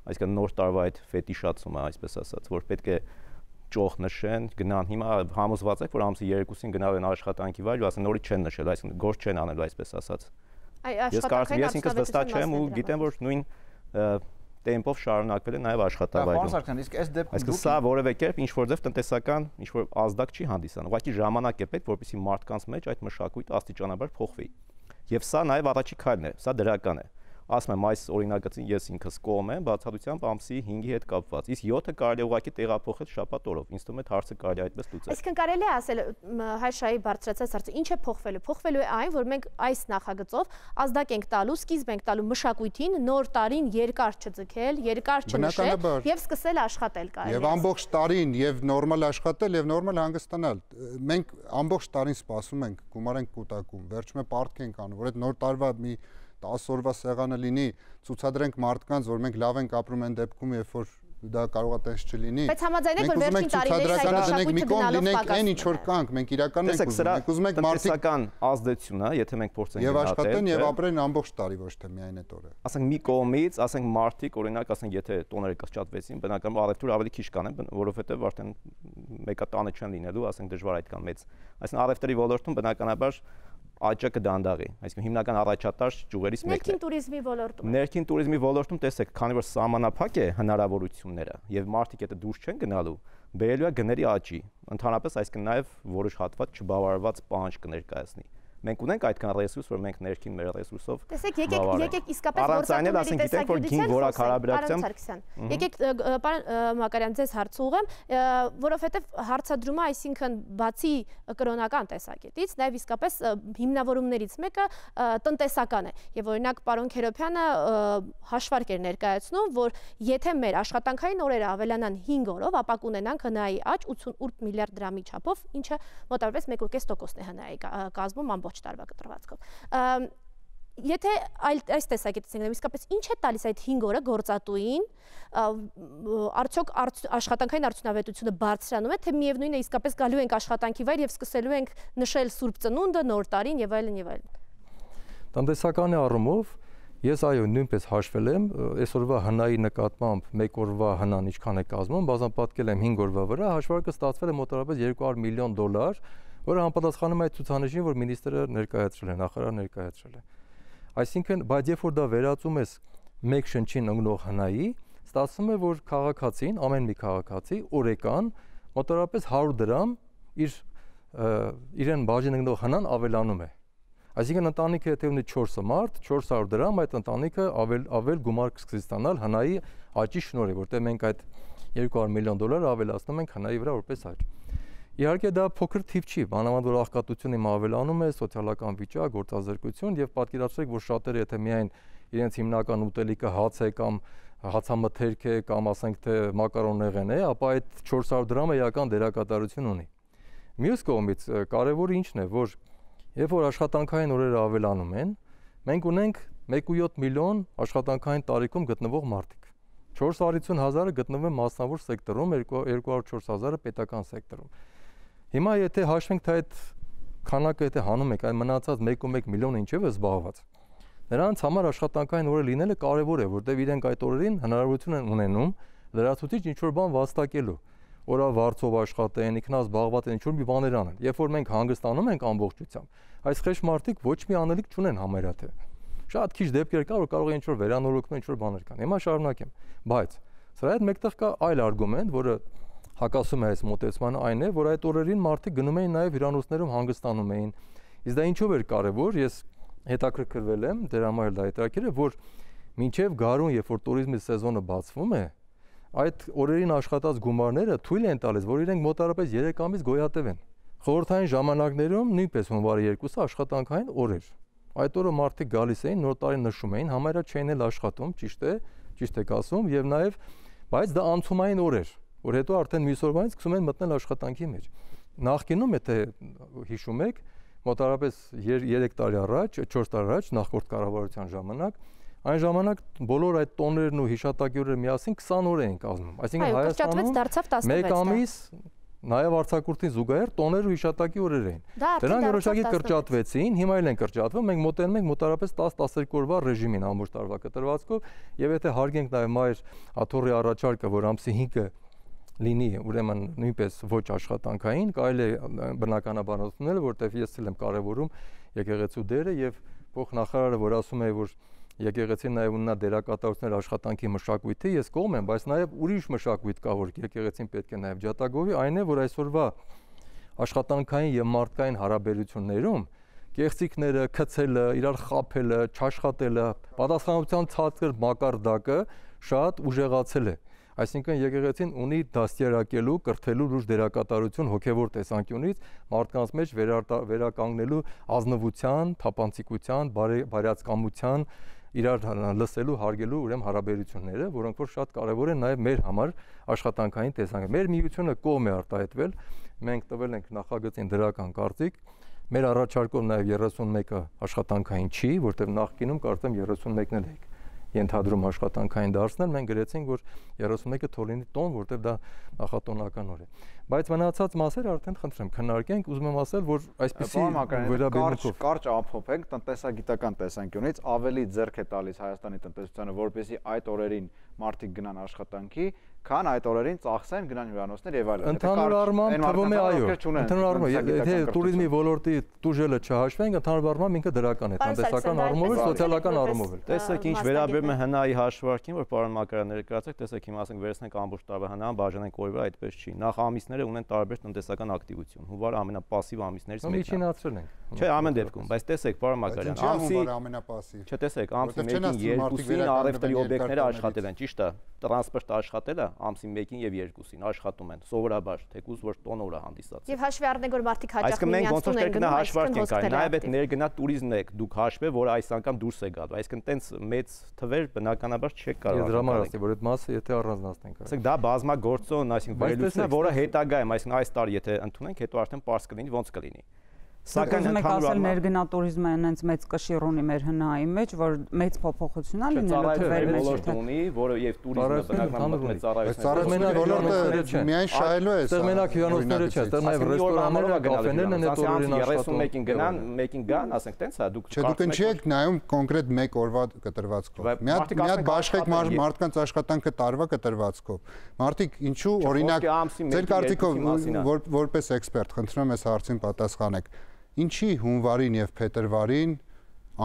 այսինքն նոր տարվա այդ ֆետիշացումը, այսպես ասած, որ պետք է ճոխ նշեն, գնան հիմա համոզված եք, որ ամսի 2-ին գնալ են աշխատանքի վայր, ասեն նորից չեն նշել, այսինքն գործ չեն անել, այսպես ասած։ Ես կարծում եմ, ես ինքս վստահ չեմ ու գիտեմ, որ նույն տեմպով շարունակվել է նաև աշխատավայրում։ Այսինքն սա որևէ կերպ ինչ որ ձև տնտեսական ինչ որ ազդակ չի հանդիսանում, ուղղակի ժամանակ է պետք, որպեսզի մարդկանց մեջ այդ մշակույթը աստիճանաբար փոխվի։ Եվ սա նաև առաջի քայլն է, սա դրական է։ Ասում եմ, այս օրինագծին ես ինքս կողմ եմ, բացառությամբ ամսի 5-ի հետ կապված։ Իսկ 7-ը կարելի է ուղղակի տեղափոխել շաբաթ օրով։ Ինձ թվում է հարցը կարելի է այդպես լուծել։ Այսինքն կարելի է ասել հայ շահի բարձրացած հարցը ինչ է փոխվելու։ Փոխվելու է այն, որ մենք այս նախագծով ազդակ ենք տալու, սկիզբ ենք տալու մշակույթին նոր տարին երկար չձգել, երկար չնշել եւ սկսել աշխատել կարելի։ Եվ ամբողջ տարին եւ նորմալ աշխատել եւ նորմալ հանգստանալ։ Մենք ամբողջ տարին սպասում ենք, գումար ենք կուտակում, վերջում է պարտք ենք անում, որ այդ նոր տարվա մի 10 օրվա սեղանը լինի, ցուցադրենք մարդկանց, որ մենք լավ ենք ապրում այն դեպքում, երբ որ դա կարող է տես չլինի։ Բայց համաձայնեք, որ վերջին տարիների ցուցադրականը դնենք մի կողմ լինենք այն ինչ որ կանք, մենք իրականն ենք ուզում ենք մարդկական ազդեցությունը, եթե մենք փորձենք եւ աշխատեն եւ ապրեն ամբողջ տարի, ոչ թե միայն այդ օրը։ Ասենք մի կողմից, ասենք մարդիկ, օրինակ, ասենք եթե տոները կրճատվեցին, բնականաբար առևտուր ավելի քիչ կանեն, որովհետեւ արդեն մեկը տանը չեն լինելու, ասենք դժվար այդքան մեծ։ Այսինքն առևտրի ոլորտում բնականաբար աճը կդանդաղի, այսինքն հիմնական առաջատար ճյուղերից մեկն է։ Ներքին туриզմի ոլորտում։ Ներքին туриզմի ոլորտում տեսեք, քանի որ սահմանափակ է հնարավորությունները եւ մարդիկ եթե դուրս չեն գնալու, բերելու է գների աճի։ Ընդհանրապես այսինքն նաեւ որոշ հատված չբավարարված պահանջ կներկայացնի։ Մենք ունենք այդքան ռեսուրս, որ մենք ներքին մեր ռեսուրսով տեսեք, եկեք իսկապես գործընկերների տեսակետից որակ հարաբերությամբ եկեք պարոն Մակարյան ձեզ հարց ուղեմ, որովհետև հարցադրումը, այսինքն բացի կրոնական տեսակետից, նաև իսկապես հիմնավորումներից մեկը տնտեսական է։ Եվ օրինակ պարոն Քերոբյանը հաշվարկ էր ներկայացնում, որ եթե մեր աշխատանքային օրերը ավելանան 5 օրով, ապա կունենանք ՀՆԱ-ի աճ 88 միլիարդ դրամի չափով, ինչը մոտավորապես 1.5%-ն է ՀՆԱ-ի կազմում ամբողջ տարվա կտրվածքով։ Եթե այս տեսակետից ենք, իսկապես ինչ է տալիս այդ 5 օրը գործատուին, արդյոք աշխատանքային արդյունավետությունը բարձրանում է, թե միևնույնն է իսկապես գալու ենք աշխատանքի վայր եւ սկսելու ենք նշել Սուրբ Ծնունդը, Նոր տարին եւ այլն եւ այլն։ Տնտեսական առումով ես այո նույնպես հաշվել եմ այսօրվա ՀՆԱ-ի նկատմամբ 1 օրվա ՀՆԱ-ն ինչքան է կազմում, բազմապատկել եմ 5 օրվա վրա, հաշվարկը ստացվել է մոտավորապես $200 միլիոն, որը համապատասխանում է այդ ցուցանիշին, որ մինիստրը ներկայացրել է, նախարարը ներկայացրել է։ Այսինքն, բայց երբ որ դա վերածում ես մեկ շնչին ընկնող ՀՆԱ-ի, ստացվում է, որ քաղաքացին, ամեն մի քաղաքացի օրեկան մոտավորապես 100 դրամ իրեն բաժին ընկնող ՀՆԱ-ն ավելանում է։ Այսինքն ընտանիքը եթե ունի 4 մարդ, 400 դրամ այդ ընտանիքը ավել գումար կսկսի ստանալ ՀՆԱ-ի աճի շնորհիվ, որտեղ մենք այդ $200 միլիոն ավելացնում ենք ՀՆԱ-ի վրա որպես աճ։ Իհարկե դա փոքր թիվ չի, բանավանդ որ աղքատությունը ավելանում է, սոցիալական վիճակ, գործազրկություն եւ պատկերացրեք, որ շատերը եթե միայն իրենց հիմնական ուտելիքը հաց է կամ հացամթերք է կամ ասենք թե մակարոնեղեն է, ապա այդ 400 դրամը էական դերակատարություն ունի։ Մյուս կողմից կարևորը ինչն է, որ երբ որ աշխատանքային օրերը ավելանում են, մենք ունենք 1.7 միլիոն աշխատանքային տարիքում գտնվող մարդիկ։ 450,000-ը գտնվում են մասնավոր սեկտորում, 204,000-ը պետական սեկտորում։ Հիմա եթե հաշվենք թե այդ քանակը եթե հանում եք, այն մնացած 1.1 միլիոնը ինչև է զբաղված։ Նրանց համար աշխատանքային օրը լինելը կարևոր է, որտեղ իրենք այդ օրերին հնարավորություն են ունենում լրացուցիչ ինչ-որ բան վաստակելու։ Օրա վարձով աշխատեն, ինքնազբաղված են, ինչ-որ մի բաներ անեն։ Երբ որ մենք հանգստանում ենք ամբողջությամբ, այս խեղճ մարդիկ ոչ մի անելիք չունեն համարյա թե։ Շատ քիչ դեպքեր կա, որ կարող է ինչ-որ վերանորոգում, ինչ-որ բաներ կան։ Հիմա շարունակեմ, բայց սրա հետ մեկտեղ կա այլ արգումենտ, որը հակասում է այս մոտեցմանը, այն է, որ այդ օրերին մարդիկ գնում էին նաև հյուրանոցներում հանգստանում էին։ Իսկ դա ինչով էր կարևոր, ես հետաքրքրվել եմ, դեր համար դա հետաքրքիր է, որ մինչև գարուն, երբ որ туриզմի սեզոնը բացվում է, այդ օրերին աշխատած գումարները թույլ են տալիս, որ իրենք մոտավորապես 3 ամիս գոյատևեն։ Խորհրդային ժամանակներում նույնպես հունվարի 2-ը աշխատանքային օր էր։ Այդ օրը մարդիկ գալիս էին, նոր տարի նշում էին, համարյա չէին էլ աշխատում, ճիշտ եք ասում, եւ նաեւ բայց դա անցումային օր էր, որ հետո արդեն մյուս օրվանից սկսում են մտնել աշխատանքի մեջ։ Նախկինում եթե հիշում եք, մոտավորապես 3 տարի առաջ, 4 տարի առաջ նախորդ կառավարության ժամանակ այն ժամանակ բոլոր այդ տոներն ու հիշատակյուրերը միասին 20 օր էին կազմում։ Այսինքն Հայաստանում 1 ամիս նաև արձակուրդին զուգահեռ տոներ ու հիշատակի օրեր էին։ Դրանք որոշակի կրճատվեցին, հիմա էլ են կրճատվում, մենք մոտենում ենք մոտավորապես 10-12 օրվա ռեժիմին ամբողջ տարվա կտրվածքով, եւ եթե հարգենք նաև Մայր Աթոռի առաջարկը, որ ամսի 5-ը լինի ուրեմն նույնպես ոչ աշխատանքային, կարելի է բնականաբար ընդունել, որտեղ ես էլ եմ կարևորում եկեղեցու դերը եւ փոխնախարարը, որ ասում է, որ եկեղեցին նաև ունենա դերակատարություններ աշխատանքի մշակույթի, ես կողմ եմ, բայց նաև ուրիշ մշակույթ կա, որ եկեղեցին պետք է նաև ջատագովի, այն է, որ այսօրվա աշխատանքային եւ մարդկային հարաբերություններում կեղծիքները, քցելը, իրար խաբելը, չաշխատելը, պատասխանատվության ցածր մակարդակը շատ ուժեղացել է։ Այսինքն եկեղեցին ունի դաստիարակելու, կրթելու լուրջ դերակատարություն հոգևոր տեսանկյունից մարդկանց մեջ վերականգնելու ազնվության, թափանցիկության, բարյացկամության, իրար լսելու, հարգելու ուրեմն հարաբերությունները, որոնք որ շատ կարևոր են նաև մեր համար աշխատանքային տեսանկյունից։ Մեր միությունը կողմ է արտահայտվել, մենք տվել ենք նախագծին դրական կարծիք, մեր առաջարկով նաև 31-ը աշխատանքային չի, որտեղ նախկինում կարծեմ 31-ն էլ եք ենթադրում աշխատանքային դարձնել, մենք գրեցինք, որ 31-ը թող լինի տոն, որտեղ դա նախատոնական օր է։ Բայց մնացած մասերը արդեն խնդրեմ քննարկենք, ուզում եմ ասել, որ այսպեսի վերաբերմունքով կարճ ամփոփենք տնտեսագիտական տեսանկյունից ավելի ձեռք է տալիս Հայաստանի տնտեսությանը, որպեսզի այդ օրերին մարդիկ գնան աշխատանքի, քան այդ օրերին ծախսեն գնան հյուրանոցներ եւ այլն։ Ընդհանուր առմամբ թվում է այո։ Ընդհանուր առմամբ եթե տուրիզմի ոլորտի տուժելը չհաշվենք, ընդհանուր առմամբ ինքը դրական է, տնտեսական առումով էլ, սոցիալական առումով էլ։ Տեսեք, ինչ վերաբերում է ՀՆԱ-ի հաշվարկին, որ պարոն Մակարյան ներկայացրեք, տեսեք, հիմա ասենք վերցնենք ամբողջ տարվա ՀՆԱ-ն, բաժանենք օրվա, այդպես չի։ Նախ ամիսները ունեն տարբեր տնտեսական ակտիվություն։ Հունվարը ամենապասիվ ամիսներից մեկն է։ Միջինացրել ենք։ Չէ, ամեն դեպքում, բայց տեսեք, պարոն Մակարյան, ամսի ամենապասիվ։ Չէ, տեսեք, ամսի 1-ին 2-ին առևտրի օբյեկտները աշխատել են, ճիշտ է։ Տրանսպորտը աշխատել է ամսի 1-ին եւ 2-ին աշխատում են սովորաբար, թեկուզ որ տոն օրը հանդիսացել։ Եվ հաշվի առնենք, որ մարդիկ հաճախ միացնում են գնում, հաշվարկենք այն, նաեւ այդ ներգնա տուրիզմն է, դուք հաշվե, որ այս անգամ դուրս է գալու, այսինքն տենց մեծ թվեր բնականաբար չեք կարող։ Ես դրա ասեմ, որ այդ մասը եթե առանձնացնենք։ Ասենք դա բազմագործոն, այսինքն վերլուծն է, որը հետագա է, այսինքն այս տարի եթե ընդունենք, հետո արդեն պարզ կլինի ոնց կլինի։ Սակայն ընդհանուր ներգնա տուրիզմը այնց մեծ կշիռ ունի մեր ՀՆԱ-ի մեջ, որ մեծ փոփոխություն է լինելու թվերի մեջ ունի, որը եւ տուրիզմը բնականաբար մեծ ծառայությունների ոլորտը միայն շահելու է։ Այստեղ մենակ հյուրանոցները չէ, այստեղ նաեւ ռեստորանները, կաֆեներն են այդ օրերին աշխատում։ 31-ին գնան, 1-ին գան, ասենք տենց է, դուք դուք չեք նայում կոնկրետ մեկ օրվա կտրվածքով։ Մի հատ բաշխեք մարդկանց աշխատանքը տարվա կտրվածքով։ Մարդիկ ինչու օրինակ ձեր կարծիքով որպես էքսպերտ խնդրում եմ այս հարցին պատասխանեք։ Ինչի հունվարին եւ փետրվարին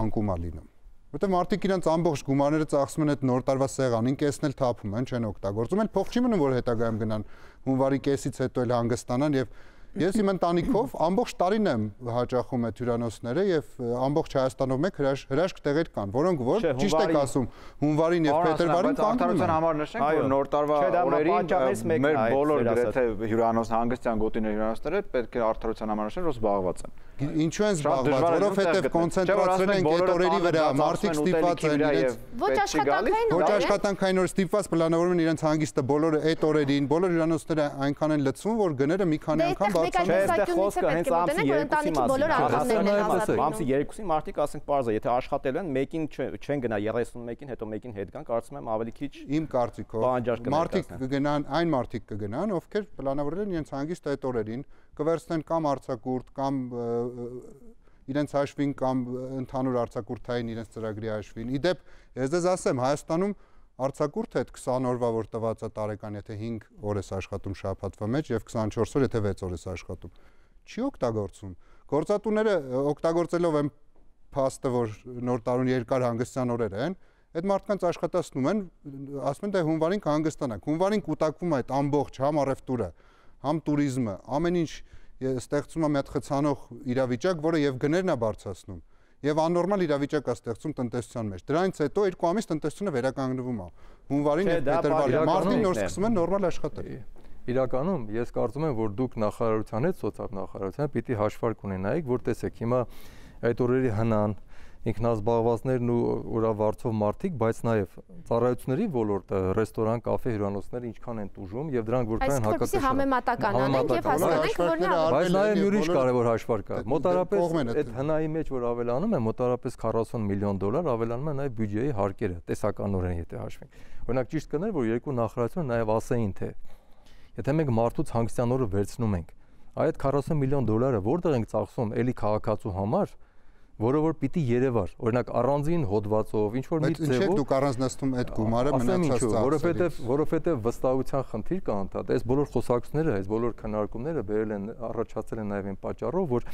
անկում է լինում։ Որտեղ մարդիկ իրենց ամբողջ գումարները ծախսում են այդ նոր տարվա սեղանին, կեսն էլ թափում են, չեն օգտագործում, են փող չի մնում, որ հետագայում գնան հունվարի կեսից հետո էլ հանգստանան եւ ես իմ ընտանիքով ամբողջ տարին եմ հաճախում այդ հյուրանոցները եւ ամբողջ Հայաստանով մեկ հրաշք տեղեր կան, որոնք որ ճիշտ եք ասում, հունվարին եւ փետրվարին արդարության համար նշենք, որ նոր տարվա օրերին մեր բոլոր գրեթե հյուրանոց հանգստյան գոտիների հյուրանոցները պետք է արդարության համար նշեն, որ զբաղված են։ Ինչու են զբաղված, որովհետեւ կոնցենտրացվել են այդ օրերի վրա, մարդիկ ստիպված են իրենց ոչ աշխատանքային օր ստիպված պլանավորում են իրենց հանգիստը բոլորը այդ օրերին, բոլոր հյուրանոցները այնքան են լցվում, որ գները մի քանի անգամ Չէ, այստեղ խոսքը հենց ամսի 2-ի մասին է։ Ամսի 2-ին մարդիկ ասենք պարզ է, եթե աշխատել են, մեկին չեն գնա 31-ին, հետո մեկին հետ գան, կարծում եմ ավելի քիչ իմ կարծիքով մարդիկ կգնան, այն մարդիկ կգնան, ովքեր պլանավորել են իրենց հանգիստը այդ օրերին, կվերցնեն կամ արձակուրդ, կամ իրենց հաշվին, կամ ընդհանուր արձակուրդային իրենց ծրագրի հաշվին։ Իդեպ, ես դες ասեմ, Հայաստանում արձակուրդը այդ 20 օրվա որ տված է տարեկան, եթե 5 օր ես աշխատում շաբաթվա մեջ եւ 24 օր եթե 6 օր ես աշխատում, չի օգտագործում։ Գործատուները օգտագործելով են փաստը, որ նոր տարուն երկար հանգստյան օրեր են, այդ մարդկանց աշխատացնում են, ասում են դե հունվարին կհանգստանանք։ Հունվարին կուտակվում է այդ ամբողջ համ առևտուրը, համ տուրիզմը, ամեն ինչ ստեղծում է մի հատ խցանող իրավիճակ, որը եւ գներն է բարձրացնում։ Եվ աննորմալ իրավիճակ է ստեղծում տնտեսության մեջ։ Դրանից հետո 2 ամիս տնտեսությունը վերականգնվում է։ Հունվարին եւ փետրվարին մարտին նոր սկսում են նորմալ աշխատել։ Իրականում ես կարծում եմ, որ դուք նախարարության հետ, սոցիալ-նախարարության պիտի հաշվարկ ունենայիք, որ տեսեք, հիմա այդ օրերի ՀՆԱ-ն, ինքնազբաղվածներն ու օրավարձով մարդիկ, բայց նաև ծառայությունների ոլորտը, ռեստորան, կաֆե, հյուրանոցները ինչքան են տուժում եւ դրանք որքան հակակշռ համեմատական անենք եւ հասկանանք, որ նա բայց նաև ուրիշ կարևոր հաշվարկ կա։ Մոտարապես այդ ՀՆԱ-ի մեջ որ ավելանում է, մոտարապես $40 միլիոն ավելանում է նաև բյուջեի հարկերը, տեսականորեն եթե հաշվենք։ Օրինակ ճիշտ կներ, որ երկու նախարարությունը նաև ասեին, թե եթե մենք մարդուց հանգստյան օրը վերցնում ենք, այդ $40 միլիոն որտեղ ենք ծախսում էլի քաղաքացու համար, որը որ պիտի երևար, օրինակ առանձին հոդվածով, ինչ որ մի ձևով։ Ինչեք դուք առանձնացնում այդ գումարը մնացած ծախսերից։ Որովհետև վստահության խնդիր կա ընդհանուր։ Այս բոլոր խոսակցությունները, այս բոլոր քննարկումները բերել են, առաջացել են նաև այն պատճառով, որ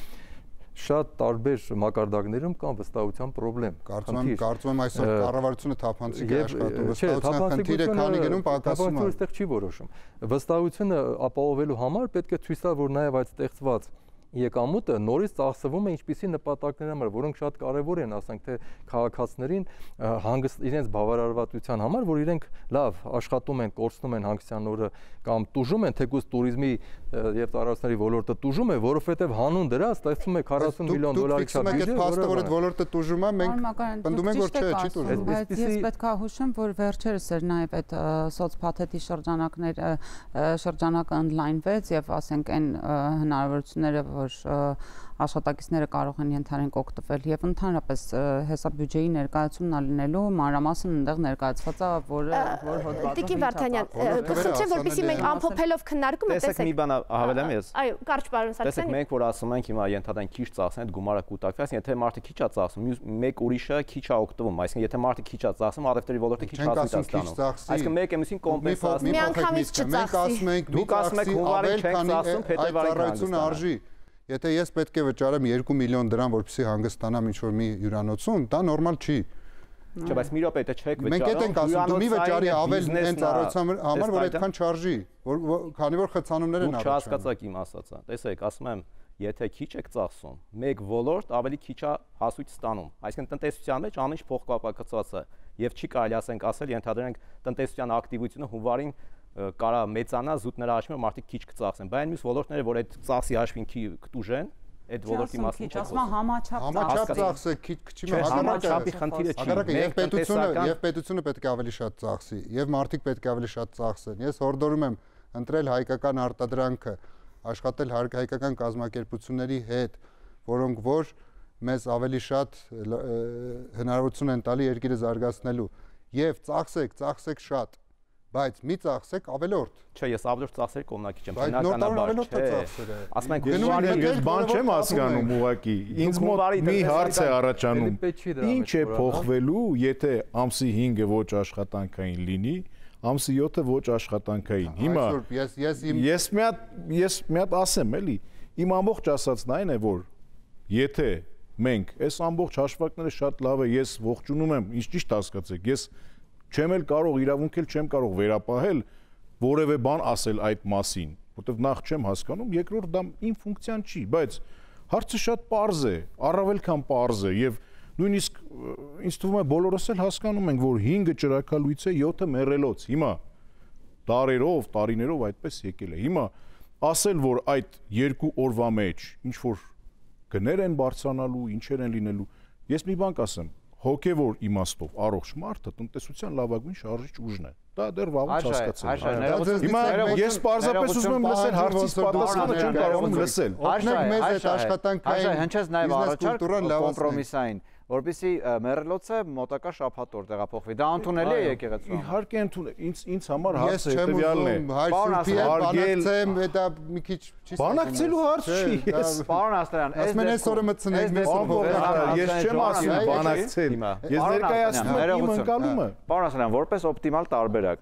շատ տարբեր մակարդակներում կան վստահության խնդրեմ։ Կարծում եմ այսօր կառավարությունը թափանցիկ է աշխատում, վստահության խնդիրը քանի գնում պակասում է։ Այստեղ չի որոշում։ Վստահությունը ապահովելու համար պետք է ցույց տալ, որ նաև այդ ստեղծված եկամուտը նորից ծախսվում է ինչպիսի նպատակների համար, որոնք շատ կարևոր են, ասենք թե քաղաքացիներին իրենց բավարարվածության համար, որ իրենք լավ աշխատում են, կորցնում են հանգստյան օրը կամ տուժում են թեկուզ տուրիզմի եւ ծառայությունների ոլորտը տուժում է, որովհետեւ հանուն դրա ստեղծում է 40 միլիոն դոլարի չափ բյուջե, որը որ այդ ոլորտը տուժում է, մենք պնդում ենք, որ չի տուժում։ Բայց ես պետք է հուշեմ, որ վերջերս էր նաեւ այդ սոցփաթեթի շրջանակը ընդլայնվեց եւ ասենք այն հնարավորությունները, որ աշխատակիցները կարող են ենթարենք օգտվել եւ ընդհանրապես հեսա բյուջեի ներկայացումն ալնելու մանրամասն այնտեղ ներկայացված է, որ հոդվածը Տիկին Վարդանյան, կխնդրեմ, որպեսզի մենք ամփոփելով քննարկումը տեսեք մի բան հավելեմ ես։ Այո, կարճ պարոն Սարգսյան։ Տեսեք, մենք որ ասում ենք հիմա ենթադրենք քիչ ծախսեն, այդ գումարը կուտակվի, այսինքն եթե մարդը քիչ է ծախսում, մեկ ուրիշը քիչ է օգտվում, այսինքն եթե մարդը քիչ է ծախսում, առևտրի ոլորտը քիչ հասույց է ստանում։ Այսինքն մեկ εμիսին կոմպենսացնի։ Միանգամից չծախսի։ Դուք ասում եք հունվարին չեք ծախսում, փետրվարին կհանգստանա։ Եթե ես պետք է վճարեմ 2 միլիոն դրամ, որպեսզի հանգստանամ ինչ-որ մի հյուրանոցում, դա նորմալ չի։ Չէ, բայց մի րոպե, եթե չեք վճարում, մենք այդ ենք ասում, դու մի վճարի ավել այն ծառայության համար, որ այդքան չարժի, քանի որ խցանումներ են առաջանում։ Դուք չհասկացաք իմ ասածը։ Տեսեք, ասում եմ, եթե քիչ եք ծախսում, մեկ ոլորտ ավելի քիչ է հասույց ստանում։ Այսինքն տնտեսության մեջ ամեն ինչ փոխկապակցված է եւ չի կարելի ասենք ասել, ենթադրենք տնտեսության ակտիվությունը հունվարին կարա մեծանա զուտները հաշվի որ մարդիկ քիչ կծախսեն, բայց այն մյուս ոլորտները, որ այդ ծախսի հաշվին կտուժեն, այդ ոլորտի մասին չի ասում համաչափ ծախսեք, քիչ համաչափի խնդիրը չի։ Եվ պետությունը պետք է ավելի շատ ծախսի, եւ մարդիկ պետք է ավելի շատ ծախսեն։ Ես հորդորում եմ ընտրել հայկական արտադրանքը, աշխատել հայկական կազմակերպությունների հետ, որոնք որ մեզ ավելի շատ հնարավորություն են տալի երկիրը զարգացնելու, եւ ծախսեք շատ, բայց մի ծախսեք ավելորդ։ Չէ, ես ավելորդ ծախսեր կողմնակի չեմ, բնականաբար չէ։ Ասում ենք ես բան չեմ հասկանում ուղղակի։ Ինձ մոտ մի հարց է առաջանում։ Ինչ է փոխվելու, եթե ամսի 5-ը ոչ աշխատանքային լինի, ամսի 7-ը ոչ աշխատանքային։ Հիմա ես մի հատ ասեմ, էլի, իմ ամբողջ ասածն այն է, որ եթե մենք այս ամբողջ հաշվարկները շատ լավ է, ես ողջունում եմ, ինչ ճիշտ հասկացեք, ես չեմ էլ կարող իրավունք էլ չեմ կարող վերապահել որևէ բան ասել այդ մասին, որտեղ նախ չեմ հասկանում, երկրորդ դա իմ ֆունկցիան չի, բայց հարցը շատ պարզ է, առավել քան պարզ է եւ նույնիսկ ինձ թվում է բոլորս էլ հասկանում ենք, որ 5-ը ճրագալույց է, 7-ը մեռելոց։ Հիմա տարիներով այդպես եկել է։ Հիմա ասել, որ այդ 2 օրվա մեջ ինչ որ գներ են բարձրանալու, ինչեր են լինելու, ես մի բան կասեմ, հոգևոր իմաստով առողջ մարդը տնտեսության լավագույն շարժիչ ուժն է։ Դա դեռ վաղուց հասկացել եմ։ Հիմա ես պարզապես ուզում եմ լսել հարցից պատասխանը չեմ կարողանում լսել։ Օրինակ մեզ այդ աշխատանքային հնչեց նաև առաջարկ կոմպրոմիսային, որպեսզի մեռելոցը մոտակա շաբաթօր տեղափոխվի։ Դա ընդունելի է եկեղեցու։ Իհարկե ընդունելի, ինձ համար հարցը հետևյալն է։ Բանակցեմ, դա մի քիչ չի։ Բանակցելու հարց չի։ Պարոն Աստրյան, ասում ես օրը մտցնենք մեզ ես չեմ ասում բանակցել։ Ես ներկայացնում եմ իմ ընկալումը։ Պարոն Աստրյան, որպես օպտիմալ տարբերակ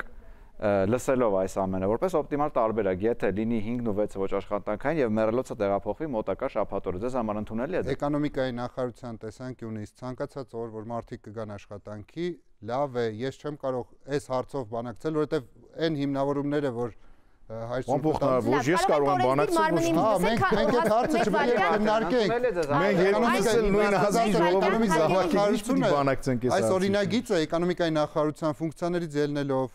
լսելով այս ամենը, որպես օպտիմալ տարբերակ, եթե լինի 5-ն ու 6-ը ոչ աշխատանքային եւ մեռելոցը տեղափոխվի մոտակա շաբաթօրը, ձեզ համար ընդունելի է դա։ Էկոնոմիկայի նախարարության տեսանկյունից ցանկացած օր, որ մարդիկ կգան աշխատանքի, լավ է, ես չեմ կարող այս հարցով բանակցել, որովհետեւ այն հիմնավորումները, որ Ոչ ես կարող եմ բանակցել, մենք այդ հարցը չպետք է քննարկենք։ Մենք էկոնոմիկայի նույն ազգի ժողովրդի զավակի բանակցենք այս հարցը։ Այս օրինագիծը էկոնոմիկայի նախարարության ֆունկցիաներից ելնելով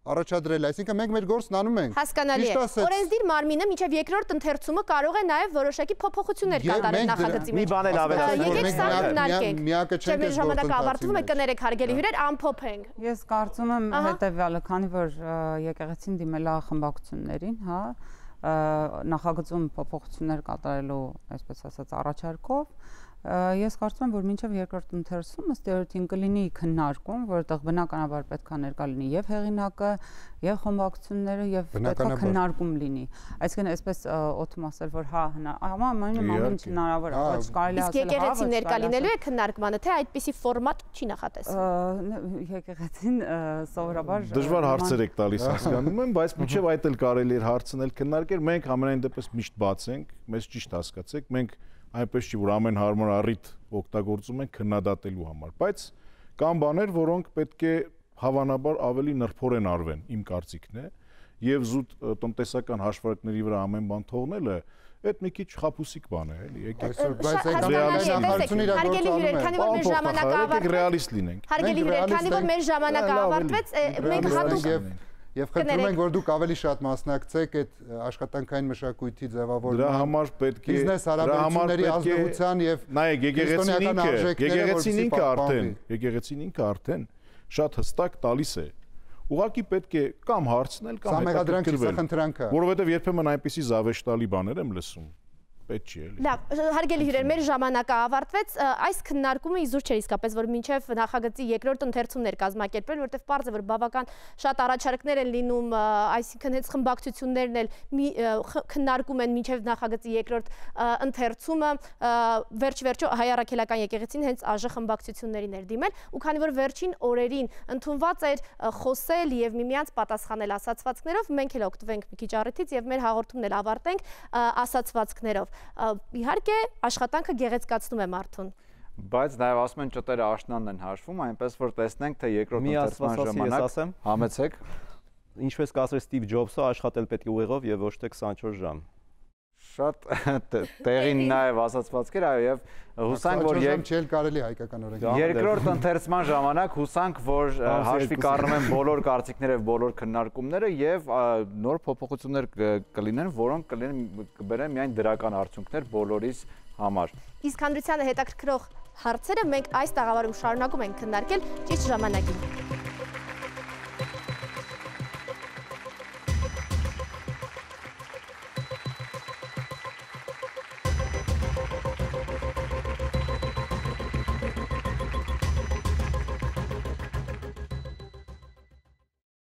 առաջադրել, այսինքն մենք մեր գործն անում ենք։ Հասկանալի է։ Օրենսդիր մարմինը մինչև երկրորդ ընթերցումը կարող է նաև որոշակի փոփոխություններ կատարել նախագծի մեջ։ Մի բան էլ ավելացնել։ Եկեք սա քննարկենք։ Չէ, մեր ժամանակը ավարտվում է, կներեք հարգելի հյուրեր, ամփոփենք։ Ես կարծում եմ հետևյալը, քանի որ եկեղեցին դիմել է խմբակցություններին, հա, նախագծում փոփոխություններ կատարելու, այսպես ասած, առաջարկով, ես կարծում եմ, որ մինչև երկրորդ ընթերցումը ըստ երևույթին կլինի քննարկում, որտեղ բնականաբար պետք է ներկա լինի եւ հեղինակը, եւ խմբակցությունները եւ պետք է քննարկում լինի։ Այսինքն այսպես օդում ասել, որ հա ամեն ինչ հնարավոր է, ոչ կարելի ասել հա։ Իսկ եկեղեցին ներկա լինելու է քննարկմանը, թե այդպիսի ֆորմատ չի նախատեսվում։ Եկեղեցին սովորաբար դժվար հարցեր եք տալիս, հասկանում եմ, բայց մինչև այդ էլ կարելի է հարցնել, քննարկել, մենք ամենայն դեպս միշտ բաց ենք, մեզ ճիշտ հասկացեք, մենք այնպես չի, որ ամեն հարմար առիթ օգտագործում ենք քննադատելու համար, բայց կան բաներ, որոնք պետք է հավանաբար ավելի նրբորեն արվեն, իմ կարծիքն է, եւ զուտ տնտեսական հաշվարկների վրա ամեն բան թողնելը այդ մի քիչ խափուսիկ բան է, էլի, եկեք ռեալիստ լինենք։ Հարգելի հյուրեր, քանի որ մեր ժամանակը ավարտվեց, մենք հատուկ Եվ խնդրում ենք, որ դուք ավելի շատ մասնակցեք այդ աշխատանքային մշակույթի ձևավորման։ Դրա համար պետք է բիզնես հարաբերությունների ազդեցության եւ նայեք, եկեղեցին ինքը արդեն շատ հստակ տալիս է։ Ուղղակի պետք է կամ հարցնել, կամ հետաքրքրվել, որովհետեւ երբեմն այնպիսի զավեշտալի բաներ եմ լսում։ Պետք չի էլի։ Լավ, հարգելի հյուրեր, մեր ժամանակը ավարտվեց, այս քննարկումը իզուր չէր իսկապես, որ մինչև նախագծի երկրորդ ընթերցումներ կազմակերպել, որտեղ պարզ է, որ բավական շատ առաջարկներ են լինում, այսինքն հենց խմբակցություններն էլ քննարկում են մինչև նախագծի երկրորդ ընթերցումը, վերջ-վերջո Հայ առաքելական եկեղեցին հենց ԱԺ խմբակցություններին էր դիմել, ու քանի որ վերջին օրերին ընդունված էր խոսել եւ միմյանց պատասխանել ասացվածքներով, մենք էլ օգտվենք մի քիչ առիթից եւ մեր հաղորդումն էլ ավարտենք ասացվածքներով։ Իհարկե աշխատանքը գեղեցկացնում է մարդուն։ Բայց նաև ասում են ճտերը աշնանն են հաշվում, այնպես որ տեսնենք, թե երկրորդ ընթերցման ժամանակ համեցեք։ Ինչպես կասեր Ստիվ Ջոբսը, աշխատել պետք է ուղեղով եւ ոչ թե 24 ժամ։ Շատ տեղին նաև ասացվածքեր, այո, եւ հուսանք, որ չել կարելի հայկական օրենքով։ Երկրորդ ընթերցման ժամանակ հուսանք, որ հաշվի կառնում են բոլոր կարծիքները եւ բոլոր քննարկումները եւ նոր փոփոխություններ կլինեն, որոնք կբերեն միայն դրական արդյունքներ բոլորիս համար։ Իսկ հանրությանը հետաքրքրող հարցերը մենք այս տաղավարում շարունակում ենք քննարկել ճիշտ ժամանակին։